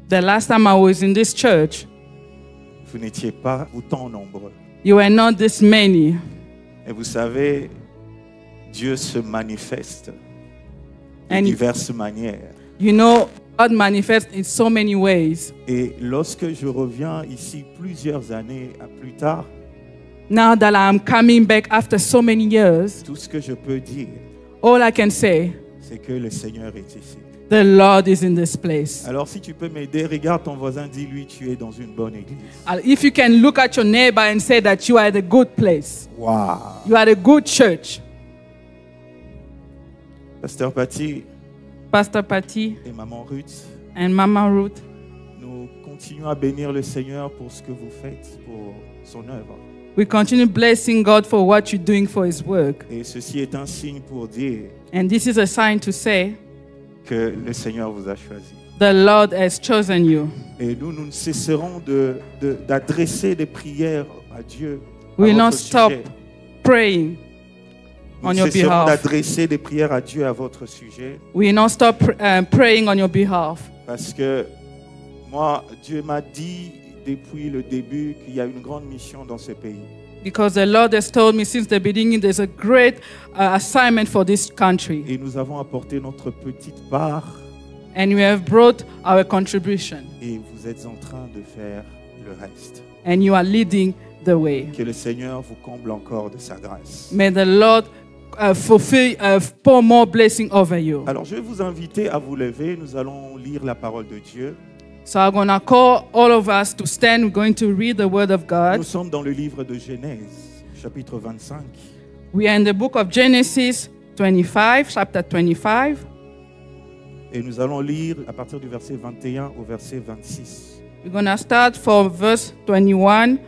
The last time I was in this church, vous n'étiez pas autant nombreux. you were not this many. Et vous savez, Dieu se manifeste de And diverses manières. you know, God manifests in so many ways. Et lorsque je reviens ici plusieurs années plus tard, Now that I'm coming back after so many years, tout ce que je peux dire, all I can say, c'est que le Seigneur est ici. the Lord is in this place. Alors si tu peux m'aider, regarde ton voisin, dis-lui, tu es dans une bonne église. If you can look at your neighbor and say that you are at a good place, Waouh! you are at a good church. Pasteur Patty Pastor Patty et Maman Ruth, and Mama Ruth, nous continuons à bénir le Seigneur pour ce que vous faites, pour son œuvre. we continue blessing God for what you're doing for His work. Et ceci est un signe pour dire And this is a sign to say, que le Seigneur vous a choisi. the Lord has chosen you. Et nous ne cesserons d'adresser des prières à Dieu. à We will not votre stop sujet. praying Nous on ne your cesserons behalf. d'adresser des prières à Dieu à votre sujet. We will not stop praying on your behalf. Parce que moi, Dieu m'a dit depuis le début qu'il y a une grande mission dans ce pays. Because the Lord has told me since the beginning there's a great assignment for this country. Et nous avons apporté notre petite part. And we have brought our contribution. Et vous êtes en train de faire le reste. And you are leading the way. Que le Seigneur vous comble encore de sa grâce. May the Lord pour more blessing over you. Alors je vais vous inviter à vous lever. Nous allons lire la parole de Dieu. So I'm going to call all of us to stand. We're going to read the word of God. Nous sommes dans le livre de Genèse, chapitre 25. We are in the book of Genesis 25, chapter 25. Et nous allons lire à partir du verset 21 au verset 26. We're going to start from verse 21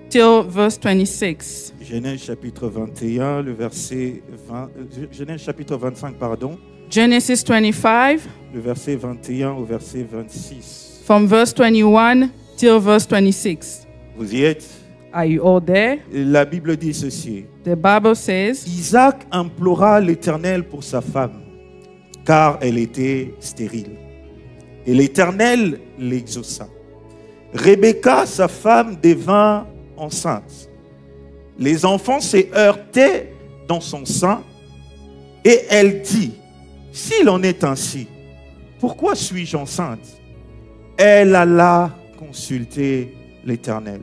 till verse 26. Genèse chapitre 21, le verset 20, Genèse chapitre 25, pardon, Genesis 25, le verset 21 au verset 26. from verse 21 till verse 26. Vous y êtes? Are you all there? La Bible dit ceci. The Bible says, Isaac implora l'Éternel pour sa femme, car elle était stérile. Et l'Éternel l'exauça. Rebecca, sa femme, devint enceinte. Les enfants se heurtaient dans son sein, et elle dit, s'il en est ainsi, pourquoi suis-je enceinte? Elle alla consulter l'Éternel.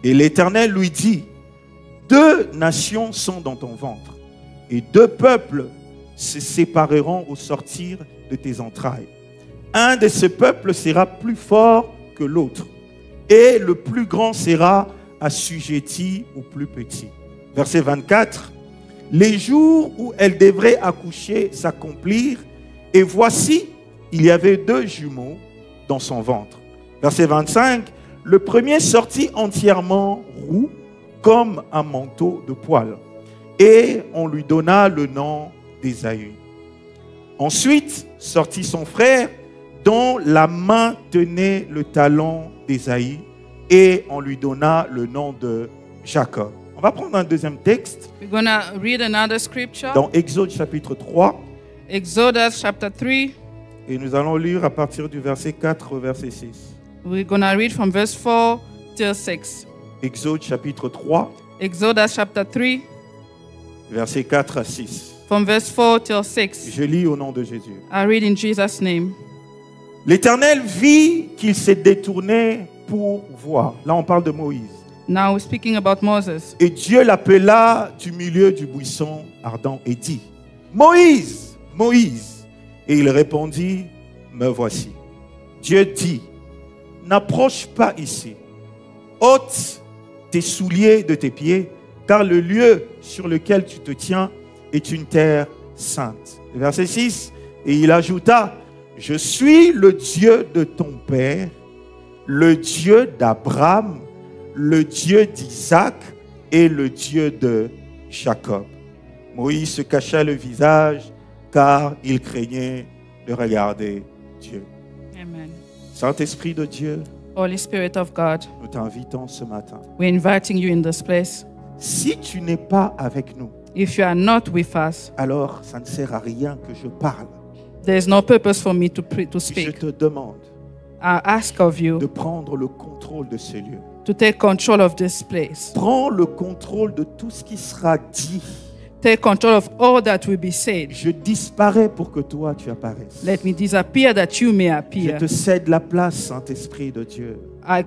Et l'Éternel lui dit, 2 nations sont dans ton ventre, et 2 peuples se sépareront au sortir de tes entrailles. Un de ces peuples sera plus fort que l'autre, et le plus grand sera assujetti au plus petit. Verset 24. Les jours où elle devrait accoucher s'accomplirent, et voici, il y avait 2 jumeaux dans son ventre. Verset 25. Le premier sortit entièrement roux, comme un manteau de poil, et on lui donna le nom d'Ésaü. Ensuite sortit son frère, dont la main tenait le talon d'Ésaü, et on lui donna le nom de Jacob. On va prendre un deuxième texte we're going to read another scripture. dans Exode chapitre 3, Exodus chapter 3. et nous allons lire à partir du verset 4 au verset 6. We're going to read from verse 4 till 6. Exode chapitre 3, Exodus chapter 3, versets 4 à 6. from verse 4 till 6. Je lis au nom de Jésus. I read in Jesus' name. L'Éternel vit qu'il s'est détourné pour voir. Là, on parle de Moïse. Now we're speaking about Moses. Et Dieu l'appela du milieu du buisson ardent et dit, Moïse, Moïse. Et il répondit, me voici. Dieu dit, n'approche pas ici. Ôte tes souliers de tes pieds, car le lieu sur lequel tu te tiens est une terre sainte. Verset 6, et il ajouta, je suis le Dieu de ton père, le Dieu d'Abraham, le Dieu d'Isaac et le Dieu de Jacob. Moïse se cacha le visage car il craignait de regarder Dieu. Amen. Saint-Esprit de Dieu, Holy Spirit of God, nous t'invitons ce matin. we're inviting you in this place. Si tu n'es pas avec nous, If you are not with us, alors ça ne sert à rien que je parle. there is no purpose for me to Je speak. te demande, I ask of de you prendre le contrôle de ce lieu. to take control of this place. Prends le contrôle de tout ce qui sera dit. Take control of all that will be said. Je disparais pour que toi tu apparaisses. Let me disappear that you may Je appear. te cède la place, Saint-Esprit de Dieu. I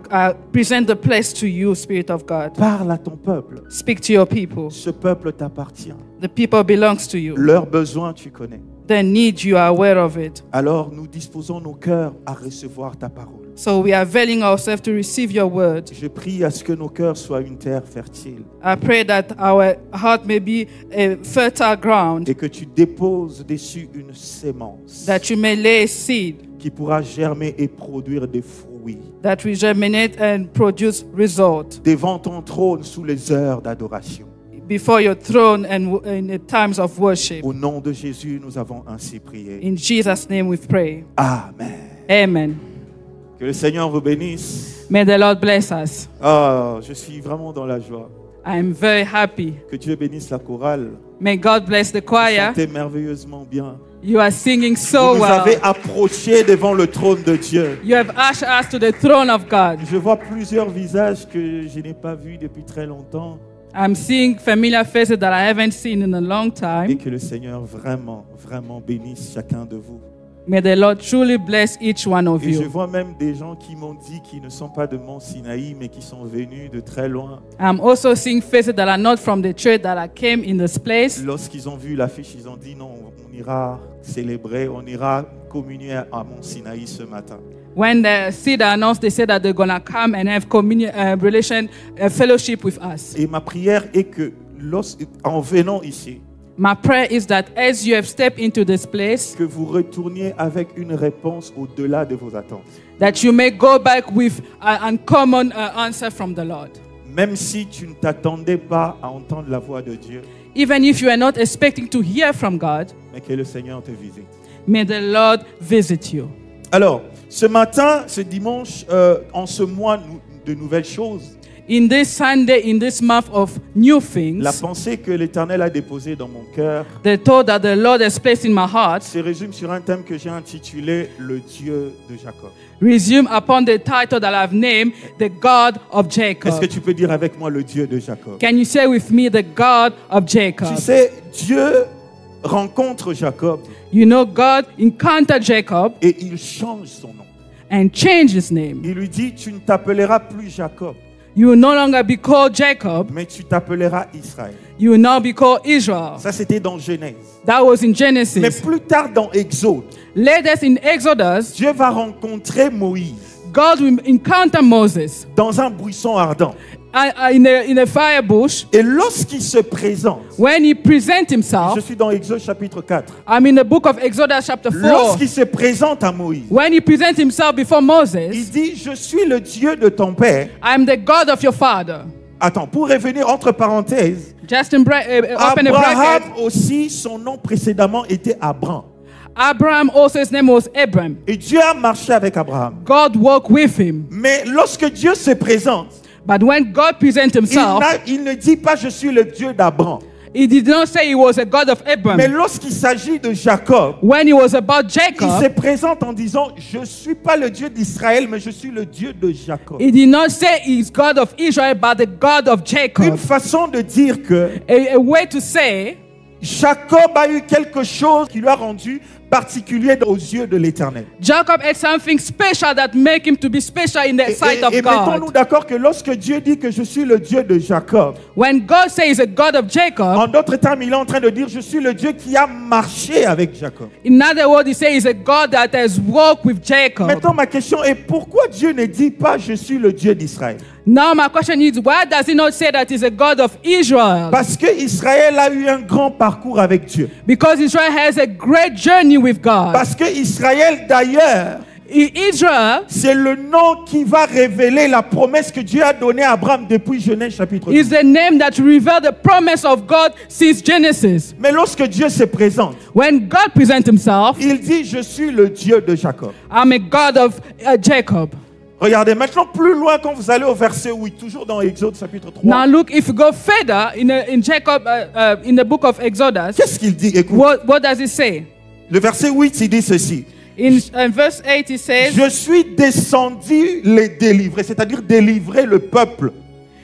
present the place to you, Spirit of God. Parle à ton peuple. Speak to your people. Ce peuple t'appartient. The people belongs to you. Leurs besoins, tu connais. Their need, you are aware of it. Alors nous disposons nos cœurs à recevoir ta parole. So we are availing ourselves to receive your word. Je prie à ce que nos cœurs soient une terre fertile I pray that our heart may be a fertile ground, et que tu déposes dessus une sémence that you may lay a seed qui pourra germer et produire des fruits that will germinate and produce result devant ton trône sous les heures d'adoration. before your throne and in the times of worship. Au nom de Jésus, nous avons ainsi prié. In Jesus' name we pray. Amen. Amen. Que le Seigneur vous bénisse. May the Lord bless us. Ah, je suis vraiment dans la joie. I am very happy. Que Dieu bénisse la chorale. May God bless the Vous choir. chantez merveilleusement bien. You are singing Vous so nous well. avez approchés devant le trône de Dieu. You have ushered us to the throne of God. Je vois plusieurs visages que je n'ai pas vus depuis très longtemps. I'm seeing familiar faces that I haven't seen in a long Et time. que le Seigneur vraiment, vraiment bénisse chacun de vous. May the Lord truly bless each one of Et je you. vois même des gens qui m'ont dit qu'ils ne sont pas de Mont Sinaï, mais qui sont venus de très loin. I'm also seeing faces that are not from the church that I came in this place. Lorsqu'ils ont vu l'affiche, ils ont dit non, on ira célébrer, on ira communier à Mont Sinaï ce matin. When they see the announcement, they say that they're gonna come and have communion, fellowship with us. Et ma prière est que en venant ici, My prayer is that as you have stepped into this place, que vous retourniez avec une réponse au-delà de vos attentes. that you may go back with an uncommon answer from the Lord. Même si tu ne t'attendais pas à entendre la voix de Dieu, Even if you are not expecting to hear from God, mais que le Seigneur te visite. may the Lord visit you. Alors, ce matin, ce dimanche, en ce mois de nouvelles choses, In this Sunday, in this month of new things, la pensée que l'Éternel a déposée dans mon cœur the thought that the Lord has placed in my heart se résume sur un thème que j'ai intitulé « Le Dieu de Jacob resume upon the title that I've named, the God of ». Est-ce que Jacob. tu peux dire avec moi « Le Dieu de Jacob » Can you say with me, the God of Jacob? Tu sais, Dieu rencontre Jacob You know, God encountered Jacob et il change son nom. and changed his name. Il lui dit « Tu ne t'appelleras plus Jacob, You will no longer be called Jacob, mais tu t'appelleras Israël. you will now be called Israel. » Ça, c'était dans Genèse. That was in Mais Genesis. plus tard dans Exode, Later in Exodus, Dieu va rencontrer Moïse God will encounter Moses dans un buisson ardent. in a fire bush. Et lorsqu'il se présente, When he presents himself, je suis dans Exode chapitre 4. I'm in the book of Exodus chapter 4. Lorsqu'il se présente à Moïse, When he presents himself before il Moses, dit, je suis le Dieu de ton père. I'm the God of your father. Attends, pour revenir entre parenthèses, Just open a Abraham bracket. aussi, son nom précédemment était Abraham. Abraham also, his name was Abram. Et Dieu a marché avec Abraham. God walked with him. Mais lorsque Dieu se présente, But when God presents himself, il ne dit pas je suis le Dieu d'Abraham. he did not say he was a God of Abram. Mais lorsqu'il s'agit de Jacob, When he was about il se Jacob, présente en disant je ne suis pas le Dieu d'Israël, mais je suis le Dieu de Jacob. he did not say he's God of Israel, but the God of Une Jacob. façon de dire que A way to say Jacob a eu quelque chose qui lui a rendu particulier aux yeux de l'Éternel. Jacob had something special that make him to be special in the sight of Et mettons-nous God. d'accord que lorsque Dieu dit que je suis le Dieu de Jacob, When God says he's a God of Jacob, en d'autres termes, il est en train de dire je suis le Dieu qui a marché avec Jacob. in other words, he says he's a God that has walked with Jacob. Maintenant, ma question est pourquoi Dieu ne dit pas je suis le Dieu d'Israël? Now my question is, why does he not say that he's a God of Israel? Parce que Israël a eu un grand parcours avec Dieu. Because Israel has a great journey with God. Parce que Israël, d'ailleurs, Israel c'est le nom qui va révéler la promesse que Dieu a donnée à Abraham depuis Genèse chapitre 12. is the name that reveals the promise of God since Genesis. Mais lorsque Dieu se présente, When God presents himself, il dit je suis le Dieu de Jacob. I'm a God of Jacob. Regardez maintenant plus loin quand vous allez au verset 8, toujours dans Exode chapitre 3. Now look, if you go further in Jacob, in the book of Exodus, Qu'est-ce qu'il dit? Écoute, what does it say? le verset 8, il dit ceci. In verse 8 he says, je suis descendu les délivrer, c'est-à-dire délivrer le peuple.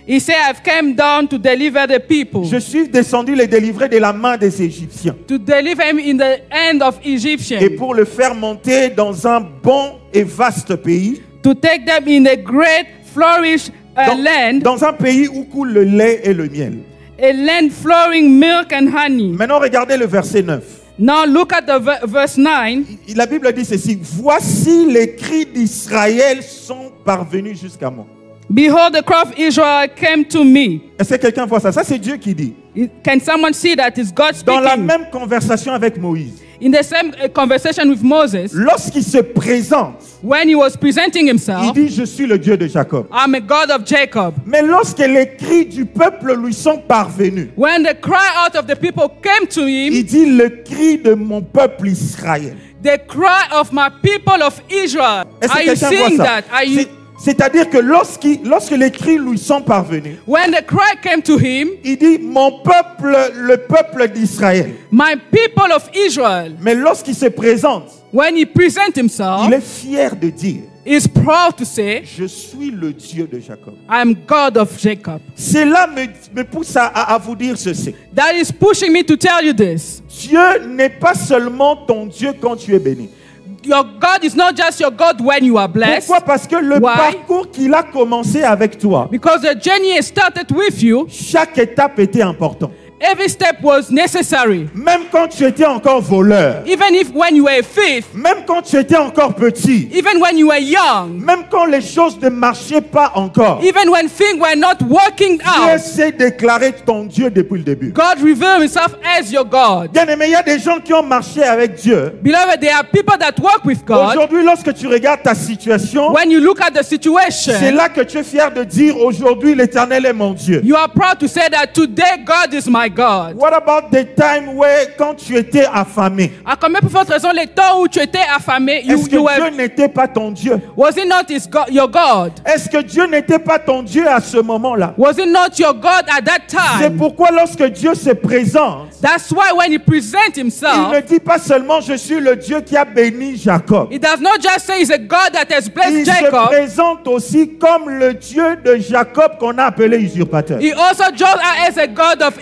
he said, I've come down to deliver the people. Je suis descendu les délivrer de la main des Égyptiens. To deliver him in the hand of Et Egyptians. pour le faire monter dans un bon et vaste pays, To take them in a great flourish land. dans un pays où coule le lait et le miel. A land flowing milk and honey. Maintenant, regardez le verset 9. Now look at the verse 9. La Bible dit ceci: voici les cris d'Israël sont parvenus jusqu'à moi. Behold, the cry of Israel came to me. Est-ce que quelqu'un voit ça? Ça, c'est Dieu qui dit. Can someone see that? Is God Dans la speaking? même conversation avec Moïse, In the same conversation with Moses, lorsqu'il se présente, when he was presenting il himself, dit: je suis le Dieu de Jacob. I'm a God of Jacob. Mais lorsque les cris du peuple lui sont parvenus, When the cry out of the people came to il him, dit: le cri de mon peuple Israël. the cry of my people of Israel. Est-ce Are que you quelqu'un seeing voit ça? that? Are you? C'est-à-dire que lorsque les cris lui sont parvenus, When the cry came to him, il dit: mon peuple, le peuple d'Israël. my people of Israel. Mais lorsqu'il se présente, When he presents himself, il est fier de dire: he's proud to say, je suis le Dieu de Jacob. I'm God of Jacob. Cela me pousse à vous dire ceci. That is pushing me to tell you this. Dieu n'est pas seulement ton Dieu quand tu es béni. Your God is not just your God when you are blessed. Pourquoi? Parce que le Why? parcours qu'il a commencé avec toi, Because the journey has started with you. chaque étape était importante. Every step was necessary. Même quand tu étais encore voleur, Even if when you were a thief, même quand tu étais encore petit, even when you were young, même quand les choses ne marchaient pas encore, even when things were not working Dieu out, s'est déclaré ton Dieu depuis le début. God revealed himself as your God. Bien aimé, il y a des gens qui ont marché avec Dieu. Beloved, there are people that work with God. Aujourd'hui, lorsque tu regardes ta situation, When you look at the c'est situation, là que tu es fier de dire: aujourd'hui, l'Éternel est mon Dieu. you are proud to say that today God is my God. What about the time where, quand tu étais affamé, À combien pour votre raison, les temps où tu étais affamé, est-ce que you were, Dieu n'était pas ton Dieu? was it not your God? Est-ce que Dieu n'était pas ton Dieu à ce moment-là? Was it not your God at that C'est time? pourquoi lorsque Dieu se présente, That's why when he presents il himself, ne dit pas seulement: je suis le Dieu qui a béni Jacob. he does not just say he's a God that has Il blessed se Jacob. présente aussi comme le Dieu de Jacob qu'on a appelé usurpateur. He also shows up as a God of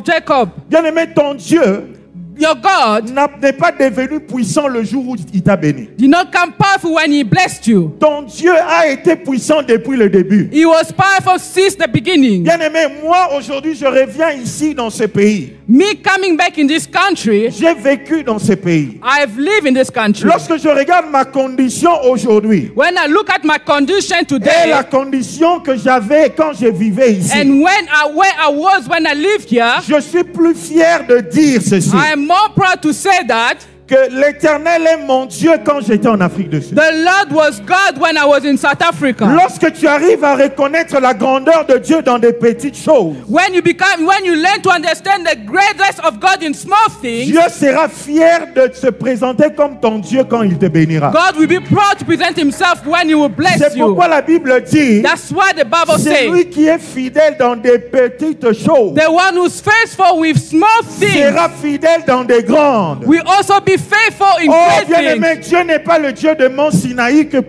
Jacob. Bien-aimé, ton Dieu Your God n'est pas devenu puissant le jour où il t'a béni. did not come powerful when he blessed you. Ton Dieu a été puissant depuis le début. He was powerful since the beginning. Bien-aimé, moi aujourd'hui je reviens ici dans ce pays. Me coming back in this country, J'ai vécu dans ce pays. I've lived in this country. Lorsque je regarde ma condition aujourd'hui When I look at my condition et today, la condition que j'avais quand je vivais ici, and where I was when I lived here, je suis plus fier de dire ceci: I am more proud to say that que l'Éternel est mon Dieu quand j'étais en Afrique du Sud. the Lord was God when I was in South Africa. Lorsque tu arrives à reconnaître la grandeur de Dieu dans des petites choses, When you learn to understand the greatness of God in small things, Dieu sera fier de se présenter comme ton Dieu quand il te bénira. God will be proud to present himself when he will bless C'est you. pourquoi la Bible dit: That's why the Bible c'est says, lui qui est fidèle dans des petites choses the one who's faithful with small things sera fidèle dans des grandes. will also be faithful in Oh, great bien-aimé, things. Dieu n'est pas le Dieu de Mont Sinaï que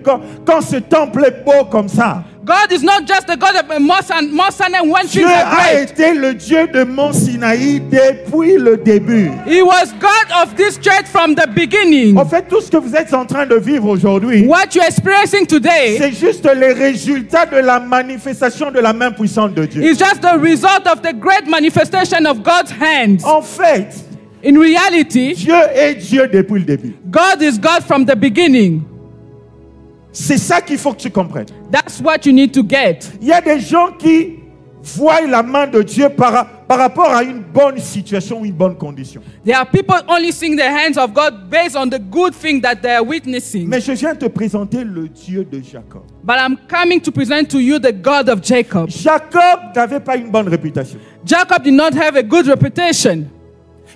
quand ce temple est beau comme ça. God is not just the God of Mount Sinai when Dieu things are a great. été le Dieu de Mont Sinaï depuis le début. He was God of this church from the beginning. En fait, tout ce que vous êtes en train de vivre aujourd'hui, What you're experiencing today c'est juste les résultats de la manifestation de la main puissante de Dieu. is just the result of the great manifestation of God's hands. En fait, In reality, Dieu est Dieu depuis le début. God is God from the beginning. C'est ça qu'il faut que tu comprennes. That's what you need to get. Il y a des gens qui voient la main de Dieu par rapport à une bonne situation ou une bonne condition. There are people only seeing the hands of God based on the good thing that they are witnessing. Mais je viens te présenter le Dieu de Jacob. But I'm coming to present to you the God of Jacob. Jacob n'avait pas une bonne réputation. Jacob did not have a good reputation.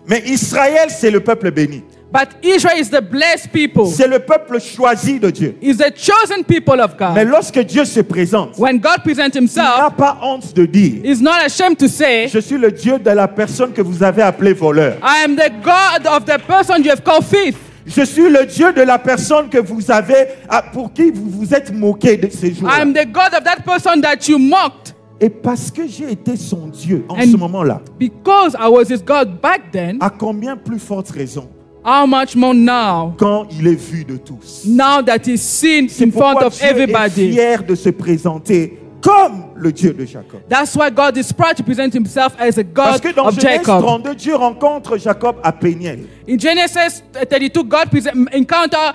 Mais Israël, c'est le peuple béni. But Israel is the blessed people. C'est le peuple choisi de Dieu. Is the chosen people of Mais God. lorsque Dieu se présente, When God presents il n'a himself, pas honte de dire: he's not ashamed to say, je suis le Dieu de la personne que vous avez appelée voleur. I am the God of the person you have called thief. Je suis le Dieu de la personne que vous avez, pour qui vous vous êtes moqué de ces jours-là. I am the God of that person that you mocked. Et parce que j'ai été son Dieu en And ce moment-là, because I was his God back then, à combien plus forte raison how much more now? quand il est vu de tous? Now that he's seen C'est in front pourquoi of Dieu est everybody. fier de se présenter comme le Dieu de Jacob. That's why God is proud to present himself as a Parce God que dans of Genèse Jacob. 32, Dieu rencontre Jacob à Péniel. In Genesis 32, God encounter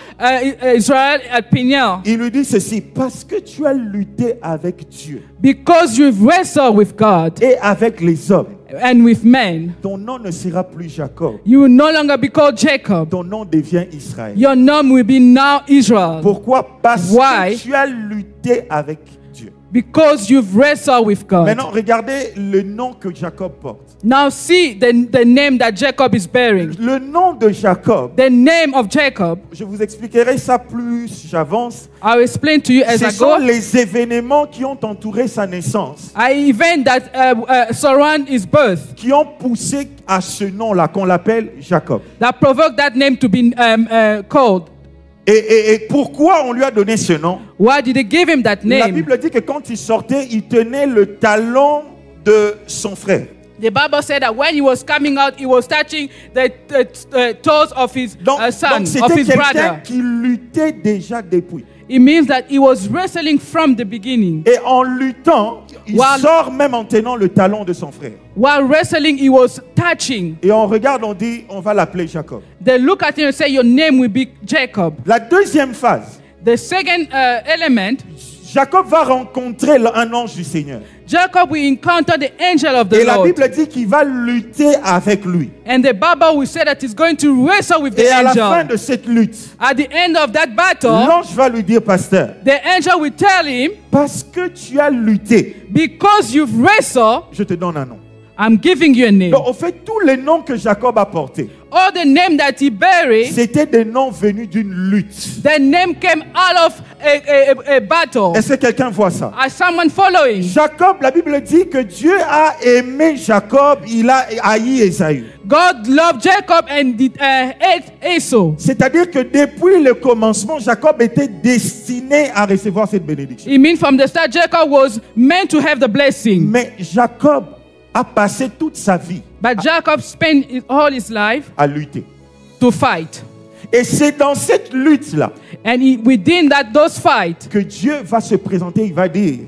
Israel at Peniel. Il lui dit ceci, parce que tu as lutté avec Dieu Because you've wrestled with God et avec les hommes, and with men, ton nom ne sera plus Jacob, you will no longer be called Jacob. ton nom devient Israël. Your name will be now Israel. Pourquoi? Parce Why? que tu as lutté avec Dieu. Because you've wrestled with God. Maintenant, regardez le nom que Jacob porte. Now see the name that Jacob is bearing. Le nom de Jacob, The name of Jacob, je vous expliquerai ça plus j'avance. I'll explain to you as Ce I sont go. les événements qui ont entouré sa naissance, Event that surround his birth qui ont poussé à ce nom-là, qu'on l'appelle Jacob. that provoked that name to be called. Et pourquoi on lui a donné ce nom? Why did they give him that La name? Bible dit que quand il sortait, il tenait le talon de son frère. The Bible said that when he was coming out, he was touching the toes of his Donc son, of c'était his quelqu'un brother. qui luttait déjà depuis. It means that he was wrestling from the beginning. Et en luttant, il While- sort même en tenant le talon de son frère. While wrestling, he was touching. Et on regarde, on dit, on va l'appeler Jacob. They look at him and say, your name will be Jacob. La deuxième phase, The second element, Jacob va rencontrer un ange du Seigneur. Jacob will encounter the angel of Et the la Lord. Bible dit qu'il va lutter avec lui. And the Bible will say that he's going to wrestle with the Et à la fin angel. de cette lutte, At the end of that battle, l'ange va lui dire, pasteur, the angel will tell him, parce que tu as lutté, because you've wrestled, je te donne un nom. I'm giving you a name. Donc, au fait, tous les noms que Jacob a portés, All the name that he buried, c'était des noms venus d'une lutte. the name came out of a battle. Est-ce que quelqu'un voit ça? As someone following. Jacob, la Bible dit que Dieu a aimé Jacob, il a haï Ésaü. God loved Jacob and hate Esau. C'est-à-dire que depuis le commencement, Jacob était destiné à recevoir cette bénédiction. It means from the start, Jacob was meant to have the blessing. Mais Jacob a passé toute sa vie But Jacob spent all his life à lutter. to fight. Et c'est dans cette lutte-là And within those fights, que Dieu va se présenter, il va dire,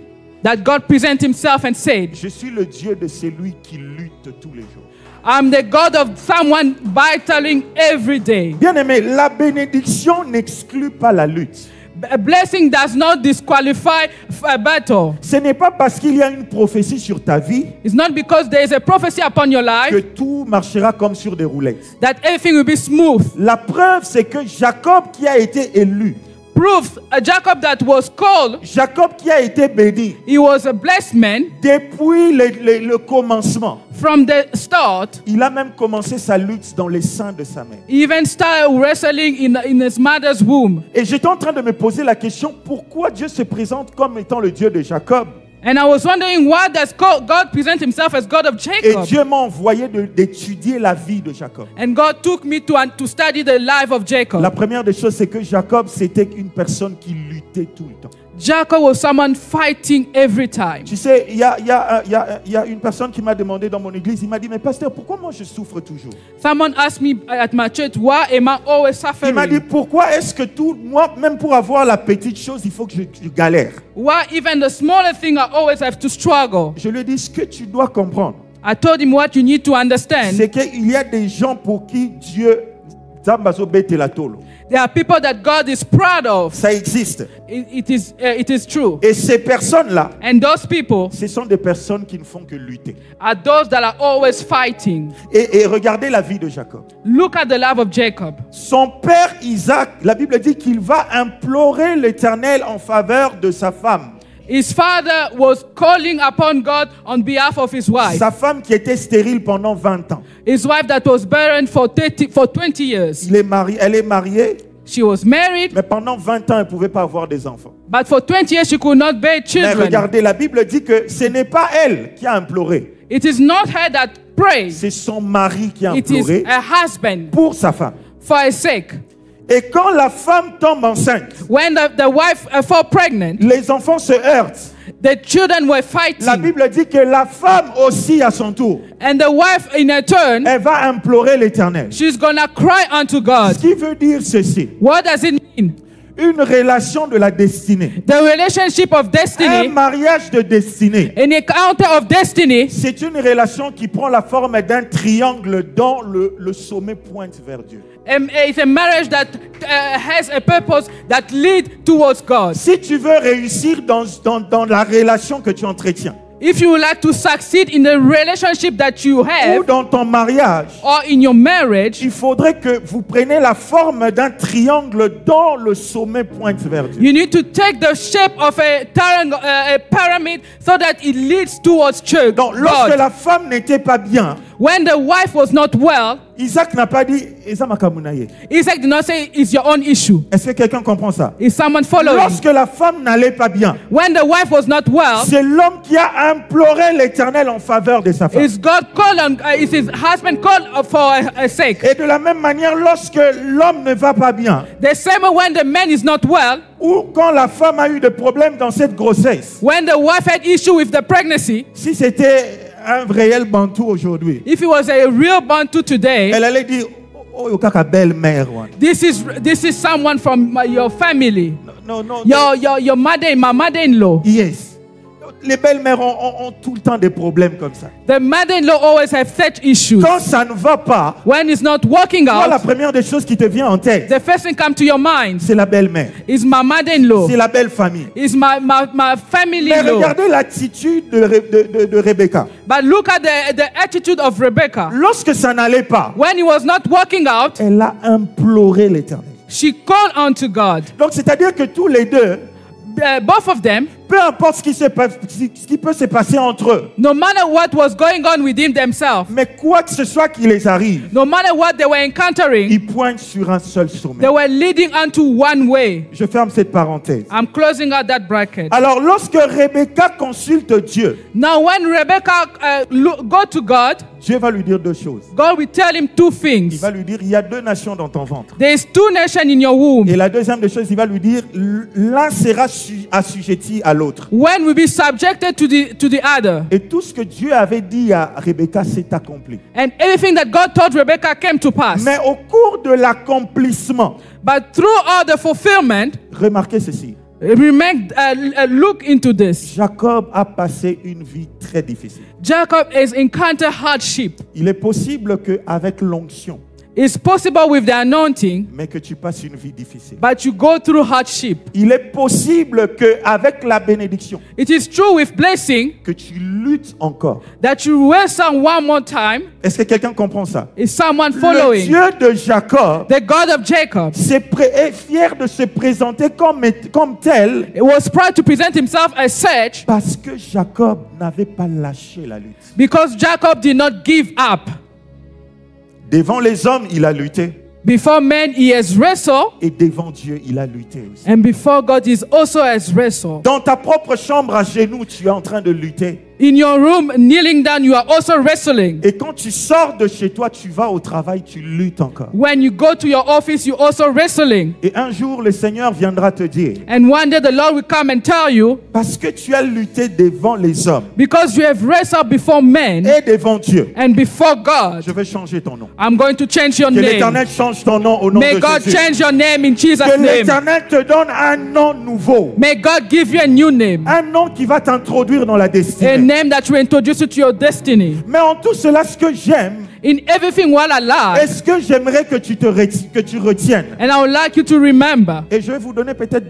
that God present himself and said, je suis le Dieu de celui qui lutte tous les jours. I'm the God of someone battling every day. Bien-aimé, la bénédiction n'exclut pas la lutte. A blessing does not disqualify a battle. Ce n'est pas parce qu'il y a une prophétie sur ta vie It's not because there is a prophecy upon your que life tout marchera comme sur des roulettes. that everything will be smooth. La preuve, c'est que Jacob qui a été élu, Proof, Jacob that was called, Jacob qui a été béni he was a blessed man depuis le commencement, from the start. il a même commencé sa lutte dans les seins de sa mère. He even started wrestling in his mother's womb. Et j'étais en train de me poser la question, pourquoi Dieu se présente comme étant le Dieu de Jacob? And I was wondering, why does God present himself as God of Et Jacob? Dieu m'a envoyé d'étudier la vie de Jacob. And God took me to study the life of Jacob. La première des choses, c'est que Jacob, c'était une personne qui luttait tout le temps. Jacob was someone fighting every time. Tu sais, il y a une personne qui m'a demandé dans mon église, il m'a dit, mais pasteur, pourquoi moi je souffre toujours? Someone asked me at my church, why am I always Il m'a dit, suffering? pourquoi est-ce que moi, même pour avoir la petite chose, il faut que je galère? Why even the smallest thing I always have to struggle? Je lui ai dit, ce que tu dois comprendre, I told him what you need to understand. c'est qu'il y a des gens pour qui Dieu, There are people that God is proud of. ça existe. It is true. Et ces personnes-là, And those people ce sont des personnes qui ne font que lutter. are those that are always fighting. Et regardez la vie de Jacob. Look at the life of Jacob. Son père Isaac, la Bible dit qu'il va implorer l'Éternel en faveur de sa femme. His father was calling upon God on behalf of his wife. Sa femme qui était stérile pendant 20 ans. His wife that was barren for 20 years. Elle est mariée, She was married, mais pendant 20 ans, elle ne pouvait pas avoir des enfants. but for 20 years she could not bear Mais children. regardez, la Bible dit que ce n'est pas elle qui a imploré. It is not her that prays. C'est son mari qui a It is imploré her husband pour sa femme. for her sake. Et quand la femme tombe enceinte, when the wife fall pregnant, les enfants se heurtent. the children were La fighting. Bible dit que la femme aussi, à son tour, And the wife, in her turn, elle va implorer l'Éternel. she's gonna cry unto God. Ce qui veut dire ceci, What does it mean? une relation de la destinée. The relationship of Un destiny, mariage de destinée. an encounter of destiny, C'est une relation qui prend la forme d'un triangle dont le sommet pointe vers Dieu. it's a marriage that has a purpose that leads towards God. Si tu veux réussir dans la relation que tu entretiens, If you would like to succeed in the relationship that you ou have dans ton mariage, or in your marriage, il faudrait que vous preniez la forme d'un triangle dont le sommet pointe vers Dieu. you need to take the shape of a triangle, a pyramid, so that it leads towards church. Donc, lorsque God. la femme n'était pas bien, When the wife was not well, Isaac n'a pas dit Eza makamunaye. Isaac did not say it's your own issue. Est-ce que quelqu'un comprend ça? Is someone following? Lorsque la femme n'allait pas bien, When the wife was not well, c'est l'homme qui a imploré l'Éternel en faveur de sa femme. is God called on? Is his husband called for a sake? Et de la même manière, lorsque l'homme ne va pas bien, The same way when the man is not well, ou quand la femme a eu des problèmes dans cette grossesse, when the wife had issue with the pregnancy, si c'était un réel bantou aujourd'hui, if it was a real Bantu today, elle allait dire oh yo kaka belle-mère wana. this is someone from your family, Non, non, your mother, my mother-in-law. yes. Les belles-mères ont tout le temps des problèmes comme ça. The mother-in-law always have such issues. Quand ça ne va pas, When it's not working toi, la out, première des choses qui te vient en tête, the first thing come to your mind c'est la belle-mère, is my mother-in-law, c'est la belle-famille. is my Mais family-in-law. regardez l'attitude de Rebecca. But look at the attitude of Rebecca. Lorsque ça n'allait pas, When it was not working out, elle a imploré l'Éternel. she called unto God. Donc, c'est-à-dire que tous les deux, Both of them, peu importe ce qui peut se passer entre eux, no matter what was going on within themselves, mais quoi que ce soit qui les arrive, no matter what they were encountering, ils pointent sur un seul sommet. they were leading unto one way. Je ferme cette parenthèse. I'm closing out that bracket. Alors, lorsque Rebecca consulte Dieu, Now, when Rebecca go to God, Dieu va lui dire deux choses. God will tell him two Il things. va lui dire, il y a deux nations dans ton ventre. There is two nations in your womb. Et la deuxième des choses, il va lui dire, l'un sera assujetti à l'autre. One will be subjected to the other. Et tout ce que Dieu avait dit à Rebecca s'est accompli. And everything that God told Rebecca came to pass. Mais au cours de l'accomplissement, But through all the fulfillment, remarquez ceci. Look into this. Jacob a passé une vie très difficile. Jacob has encountered hardship. Il est possible qu'avec l'onction, It's possible with the anointing, mais que tu passes une vie difficile. but you go through hardship. Il est possible qu'avec la bénédiction, It is true with blessing que tu luttes encore. that you wrestle one more time. Est-ce que quelqu'un comprend ça? Is someone Le following? Dieu de Jacob The God of Jacob est fier de se présenter comme tel was proud to present himself as such parce que Jacob n'avait pas lâché la lutte. because Jacob did not give up. Devant les hommes, il a lutté. Before men, he has wrestled, Et devant Dieu, il a lutté aussi. and before God, he also has wrestled. Dans ta propre chambre à genoux, tu es en train de lutter. In your room, kneeling down, you are also wrestling. Et quand tu sors de chez toi, tu vas au travail, tu luttes encore. When you go to your office, you also wrestling. Et un jour, le Seigneur viendra te dire, And one day the Lord will come and tell you, parce que tu as lutté devant les hommes because you have wrestled before men et devant Dieu, and before God, je vais changer ton nom. I'm going to change your Que name. l'Éternel change ton nom au nom May de God Jésus. change your name in Jesus' Que name. l'Éternel te donne un nom nouveau. May God give you a new name. Un nom qui va t'introduire dans la A destinée. name that will introduce you to your destiny. Mais en tout cela, ce que j'aime, In everything while alive, est-ce que j'aimerais que tu retiennes. and I would like you to remember, Et je vais vous donner peut-être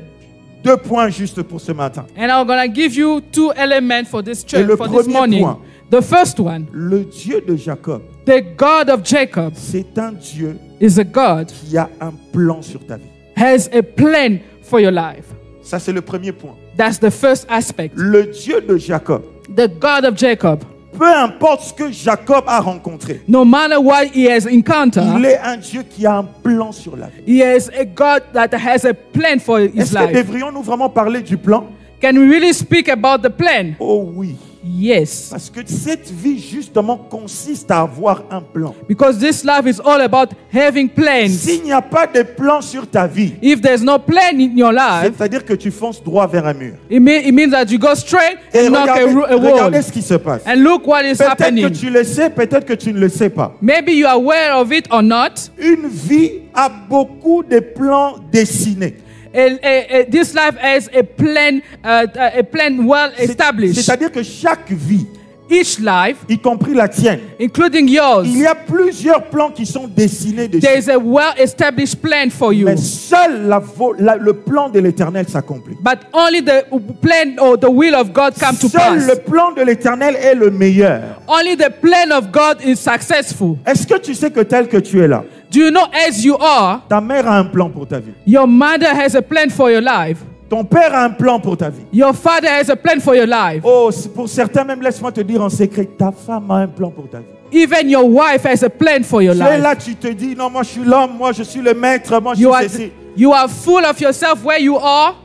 2 points juste pour ce matin. and I'm going to give you 2 elements for this Et church, le for this premier morning. point. The first one, Le Dieu de Jacob, the God of Jacob c'est un Dieu is a God, qui a un plan sur ta vie. has a plan for your life. Ça, c'est le premier point. That's the first aspect. Le Dieu de Jacob, The God of Jacob, peu importe ce que Jacob a rencontré, no matter what he has il encountered, est un Dieu qui a un plan sur la vie. he is a God that has a plan for his Est-ce que life. devrions-nous vraiment parler du plan? Can we really speak about the plan? Oh oui. Yes. Parce que cette vie, justement, consiste à avoir un plan. Because this life is all about having plans. S'il n'y a pas de plan sur ta vie, If there's no plan in your life, c'est-à-dire que tu fonces droit vers un mur. it means that you go straight Et and knock a wall. regardez ce qui se passe. And look what is Peut-être que happening. tu le sais, peut-être que tu ne le sais pas. Maybe you are aware of it or not. Une vie a beaucoup de plans dessinés. This life has a plan well established. C'est-à-dire que chaque vie, Each life, y compris la tienne, including yours, il y a plusieurs plans qui sont dessinés dessus. there is a well-established plan for you. Mais seul le plan de l'Éternel s'accomplit. But only the plan or the will of God come to Seul pass. le plan de l'Éternel est le meilleur. Only the plan of God is successful. Est-ce que tu sais que tel que tu es là, Do you know, as you are, ta mère a un plan pour ta vie. your mother has a plan for your life. Ton père a un plan pour ta vie. Your father has a plan for your life. Oh, pour certains même, laisse-moi te dire en secret, ta femme a un plan pour ta vie. Even your wife has a plan for your Tu es life. là, tu te dis, non, moi je suis l'homme, moi je suis le maître, moi je You suis are, ceci. you are full of yourself where you are.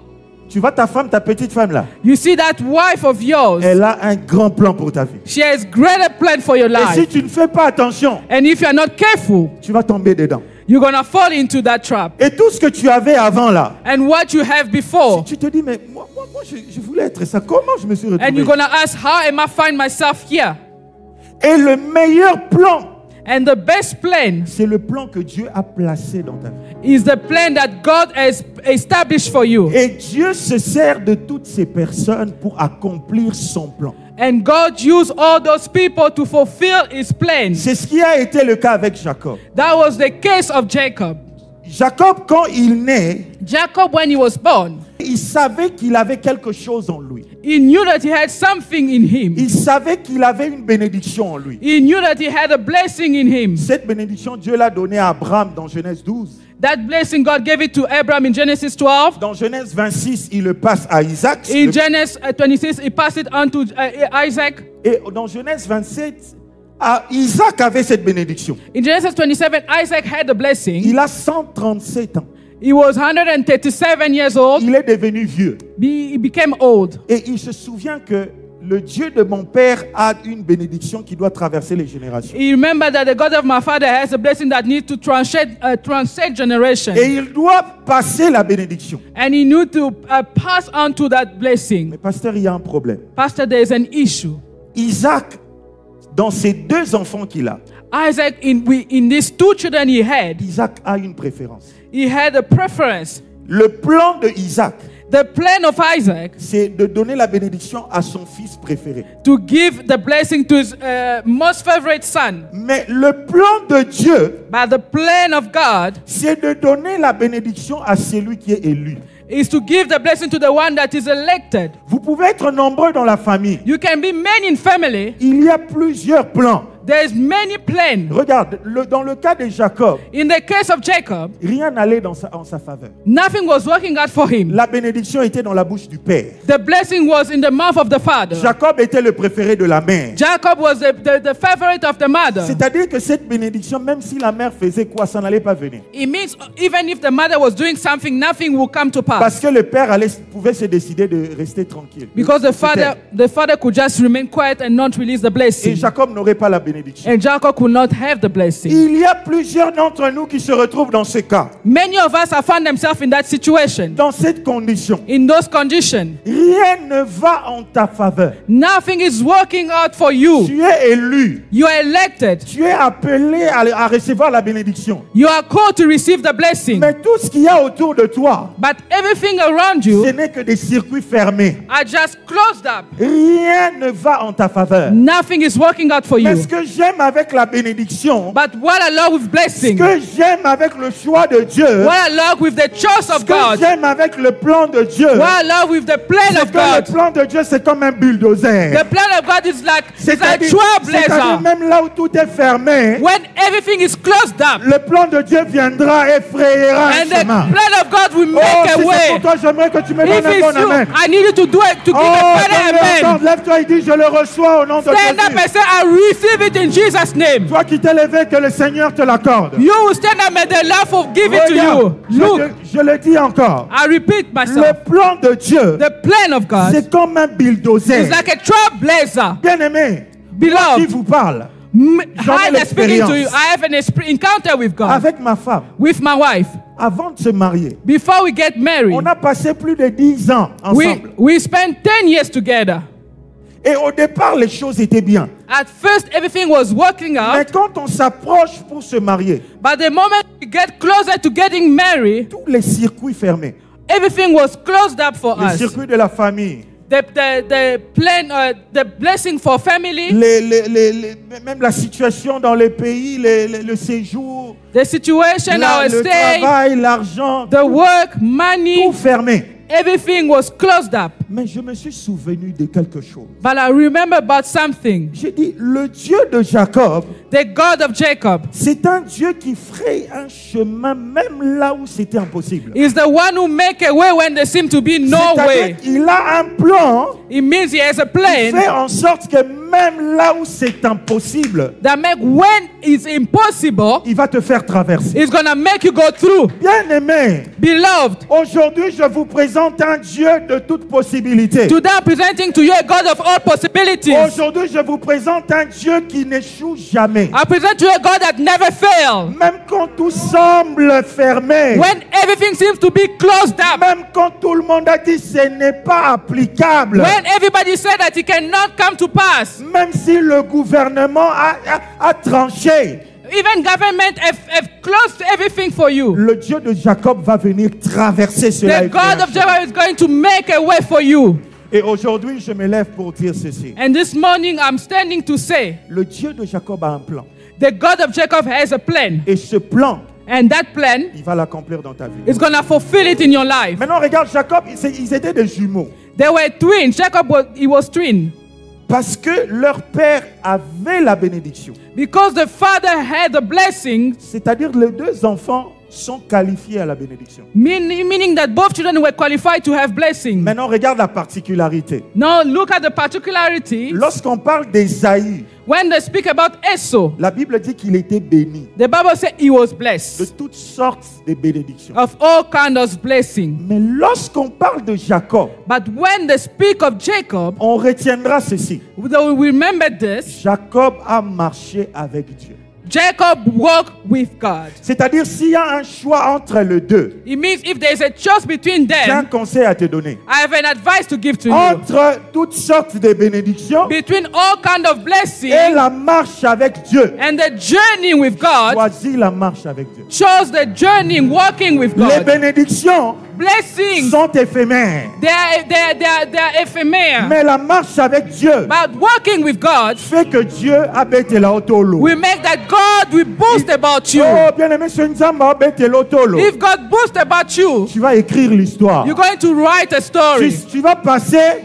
Tu vois ta femme, ta petite femme là, You see that wife of yours. elle a un grand plan pour ta vie. She has greater plan for your Et si life. tu ne fais pas attention, And if you are not careful, tu vas tomber dedans. you're going to fall into that trap. Et tout ce que tu avais avant là, And what you have before. tu te dis, mais moi je voulais être ça. Comment je me suis And you're retrouvé? going to ask, how am I find myself here? Et le meilleur plan, And the best plan c'est le plan que Dieu a placé dans ta vie. is the plan that God has established for you. Et Dieu se sert de toutes ces personnes pour accomplir son plan. And God used all those people to fulfill his plan. C'est ce qui a été le cas avec Jacob. That was the case of Jacob. Jacob, quand il naît, Jacob, when he was born, il savait qu'il avait quelque chose en lui. he knew that he had something in him. Il savait qu'il avait une bénédiction en lui. He knew that he had a blessing in him. Cette bénédiction, Dieu l'a donnée à Abraham dans Genèse 12. That blessing, God gave it to Abraham in Genesis 12. Dans Genèse 26, il le passe à Isaac. In Genesis 26, he passed it on to Isaac. Et dans Genèse 27, Isaac avait cette bénédiction. In Genesis 27, Isaac had the blessing. Il a 137 ans. He was 137 years old. Il est devenu vieux. He became old. Et il se souvient que le Dieu de mon père a une bénédiction qui doit traverser les générations. He remembered that the God of my father has a blessing that needs to transcend generations. Et il doit passer la bénédiction. And he knew to pass on to that blessing. Mais pasteur, il y a un problème. Pastor, there is an issue. Isaac, dans ses deux enfants qu'il a, Isaac, in these two children he had, Isaac a une préférence. he had a preference. Le plan de Isaac, The plan of Isaac c'est de donner la bénédiction à son fils préféré. to give the blessing to his most favorite son. Mais le plan de Dieu, But the plan of God c'est de donner la bénédiction à celui qui est élu. is to give the blessing to the one that is elected. Vous pouvez être nombreux dans la famille. You can be many in family. Il y a plusieurs plans. There's many plans. Regarde, dans le cas de Jacob, In the case of Jacob, rien n'allait en sa faveur. nothing was working out for him. La bénédiction était dans la bouche du père. The blessing was in the mouth of the father. Jacob était le préféré de la mère. Jacob was the favorite of the mother. C'est-à-dire que cette bénédiction, même si la mère faisait quoi, ça n'allait pas venir. It means even if the mother was doing something, nothing will come to pass. Parce que le père pouvait se décider de rester tranquille. Because the father could just remain quiet and not release the Et blessing. Jacob n'aurait pas la bénédiction. And Jacob could not have the blessing. Il y a plusieurs d'entre nous qui se retrouvent dans ce cas, Many of us have found themselves in that situation, dans cette condition. in those conditions. Rien ne va en ta faveur. Nothing is working out for you. Tu es élu. You are elected. Tu es appelé à recevoir la bénédiction. You are called to receive the blessing. Mais tout ce qu'il y a autour de toi, But everything around ce you n'est que des circuits fermés. are just closed up. Rien ne va en ta faveur. Nothing is working out for Mais you. ce que j'aime avec la bénédiction, But what I love with ce blessing, que j'aime avec le choix de Dieu, what I love with the choice ce of que God, j'aime avec le plan de Dieu, what I love with the plan c'est of que le God, plan de Dieu, c'est comme un bulldozer. the plan of God is like a C'est-à-dire trailblazer. même là où tout est fermé, When everything is closed up, le plan de Dieu viendra et frayera un and the chemin. plan of God will Oh, make si a c'est pour way. toi, j'aimerais que tu me donnes If un it's bon you, amen. I need you to do it, to give Oh, a better amen. lève-toi et dis, je le reçois au nom de Stand up Jésus. and say, I receive it it in Jesus' name. Toi qui t'es levé, que le Seigneur te l'accorde. You will stand up and the Lord will give it to you. Look, Je le dis encore. I repeat myself. Le plan de Dieu, The plan of God c'est comme un bulldozer. is like a trailblazer. Bien-aimé, qui Beloved, vous parle? I am speaking to you. I have an encounter with God, Avec ma femme, with my wife. avant de se marier, Before we get married, on a passé plus de 10 ans ensemble. we spent 10 years together. Et au départ, les choses étaient bien. At first, everything was working Mais out. quand on s'approche pour se marier, But the moment we get closer to getting married, tous les circuits fermés, everything was closed up for le us. circuit de la famille, The plan, the blessing for family, même la situation dans le pays, le séjour, the situation, our le stay, travail, l'argent, the work, money, tout fermé. everything was closed up. Mais je me suis souvenu de quelque chose. But I remember about something. J'ai dit, le Dieu de Jacob, The God of Jacob c'est un Dieu qui fraye un chemin même là où c'était impossible. is the one who make a way when there seemed to be no way. Il a un plan It means he has a qui plan fait en sorte que même là où c'est impossible, that make when it's impossible, il va te faire traverser. it's gonna make you go through. Bien-aimé, Beloved, aujourd'hui je vous présente un Dieu de toute possibilité. today I'm presenting to you a God of all possibilities. Aujourd'hui je vous présente un Dieu qui n'échoue jamais. I present to you a God that never fails. Même quand tout semble fermé, When everything seems to be closed up, même quand tout le monde a dit ce n'est pas applicable, when everybody said that it cannot come to pass, même si le gouvernement a tranché, even government have closed everything for you, le Dieu de Jacob va venir traverser cela. the God of Jacob is going to make a way for you. Et aujourd'hui, je me lève pour dire ceci. And this morning I'm standing to say, Le Dieu de Jacob a un plan. the God of Jacob has a plan. Et ce plan, And that plan il va l'accomplir dans ta vie. is going to fulfill it in your life. Maintenant, regarde Jacob, ils étaient des jumeaux. They were twins. Jacob was twin. Parce que leur père avait la bénédiction. Because the father had the blessing, C'est-à-dire les deux enfants sont qualifiés à la bénédiction. meaning that both children were qualified to have blessing. Maintenant, regarde la particularité. Now look at the particularity. Lorsqu'on parle d'Ésaïe, When they speak about Esau, la Bible dit qu'il était béni the Bible says he was de blessed toutes sortes de bénédictions. of all kinds of blessing. Mais lorsqu'on parle de Jacob, But when they speak of Jacob, on retiendra ceci. they will remember this. Jacob a marché avec Dieu. Jacob walked with God. C'est-à-dire, s'il y a un choix entre les deux, It means if there is a choice between j'ai un them, conseil à te donner. I have an advice to give to you. Entre toutes sortes de bénédictions Between all kinds of blessing et la marche avec Dieu, and the journey with God, choisis la marche avec Dieu. chose the journey walking with Les God. bénédictions Blessings, sont éphémères, they are ephemeral. mais la marche avec Dieu But walking with God fait que Dieu abete la otolo. will make that God will boast about you. Oh, bien-aimé, ce nzamba abete l'otolo. If God boasts about you, Tu vas écrire l'histoire. you're going to write a story. Tu vas passer,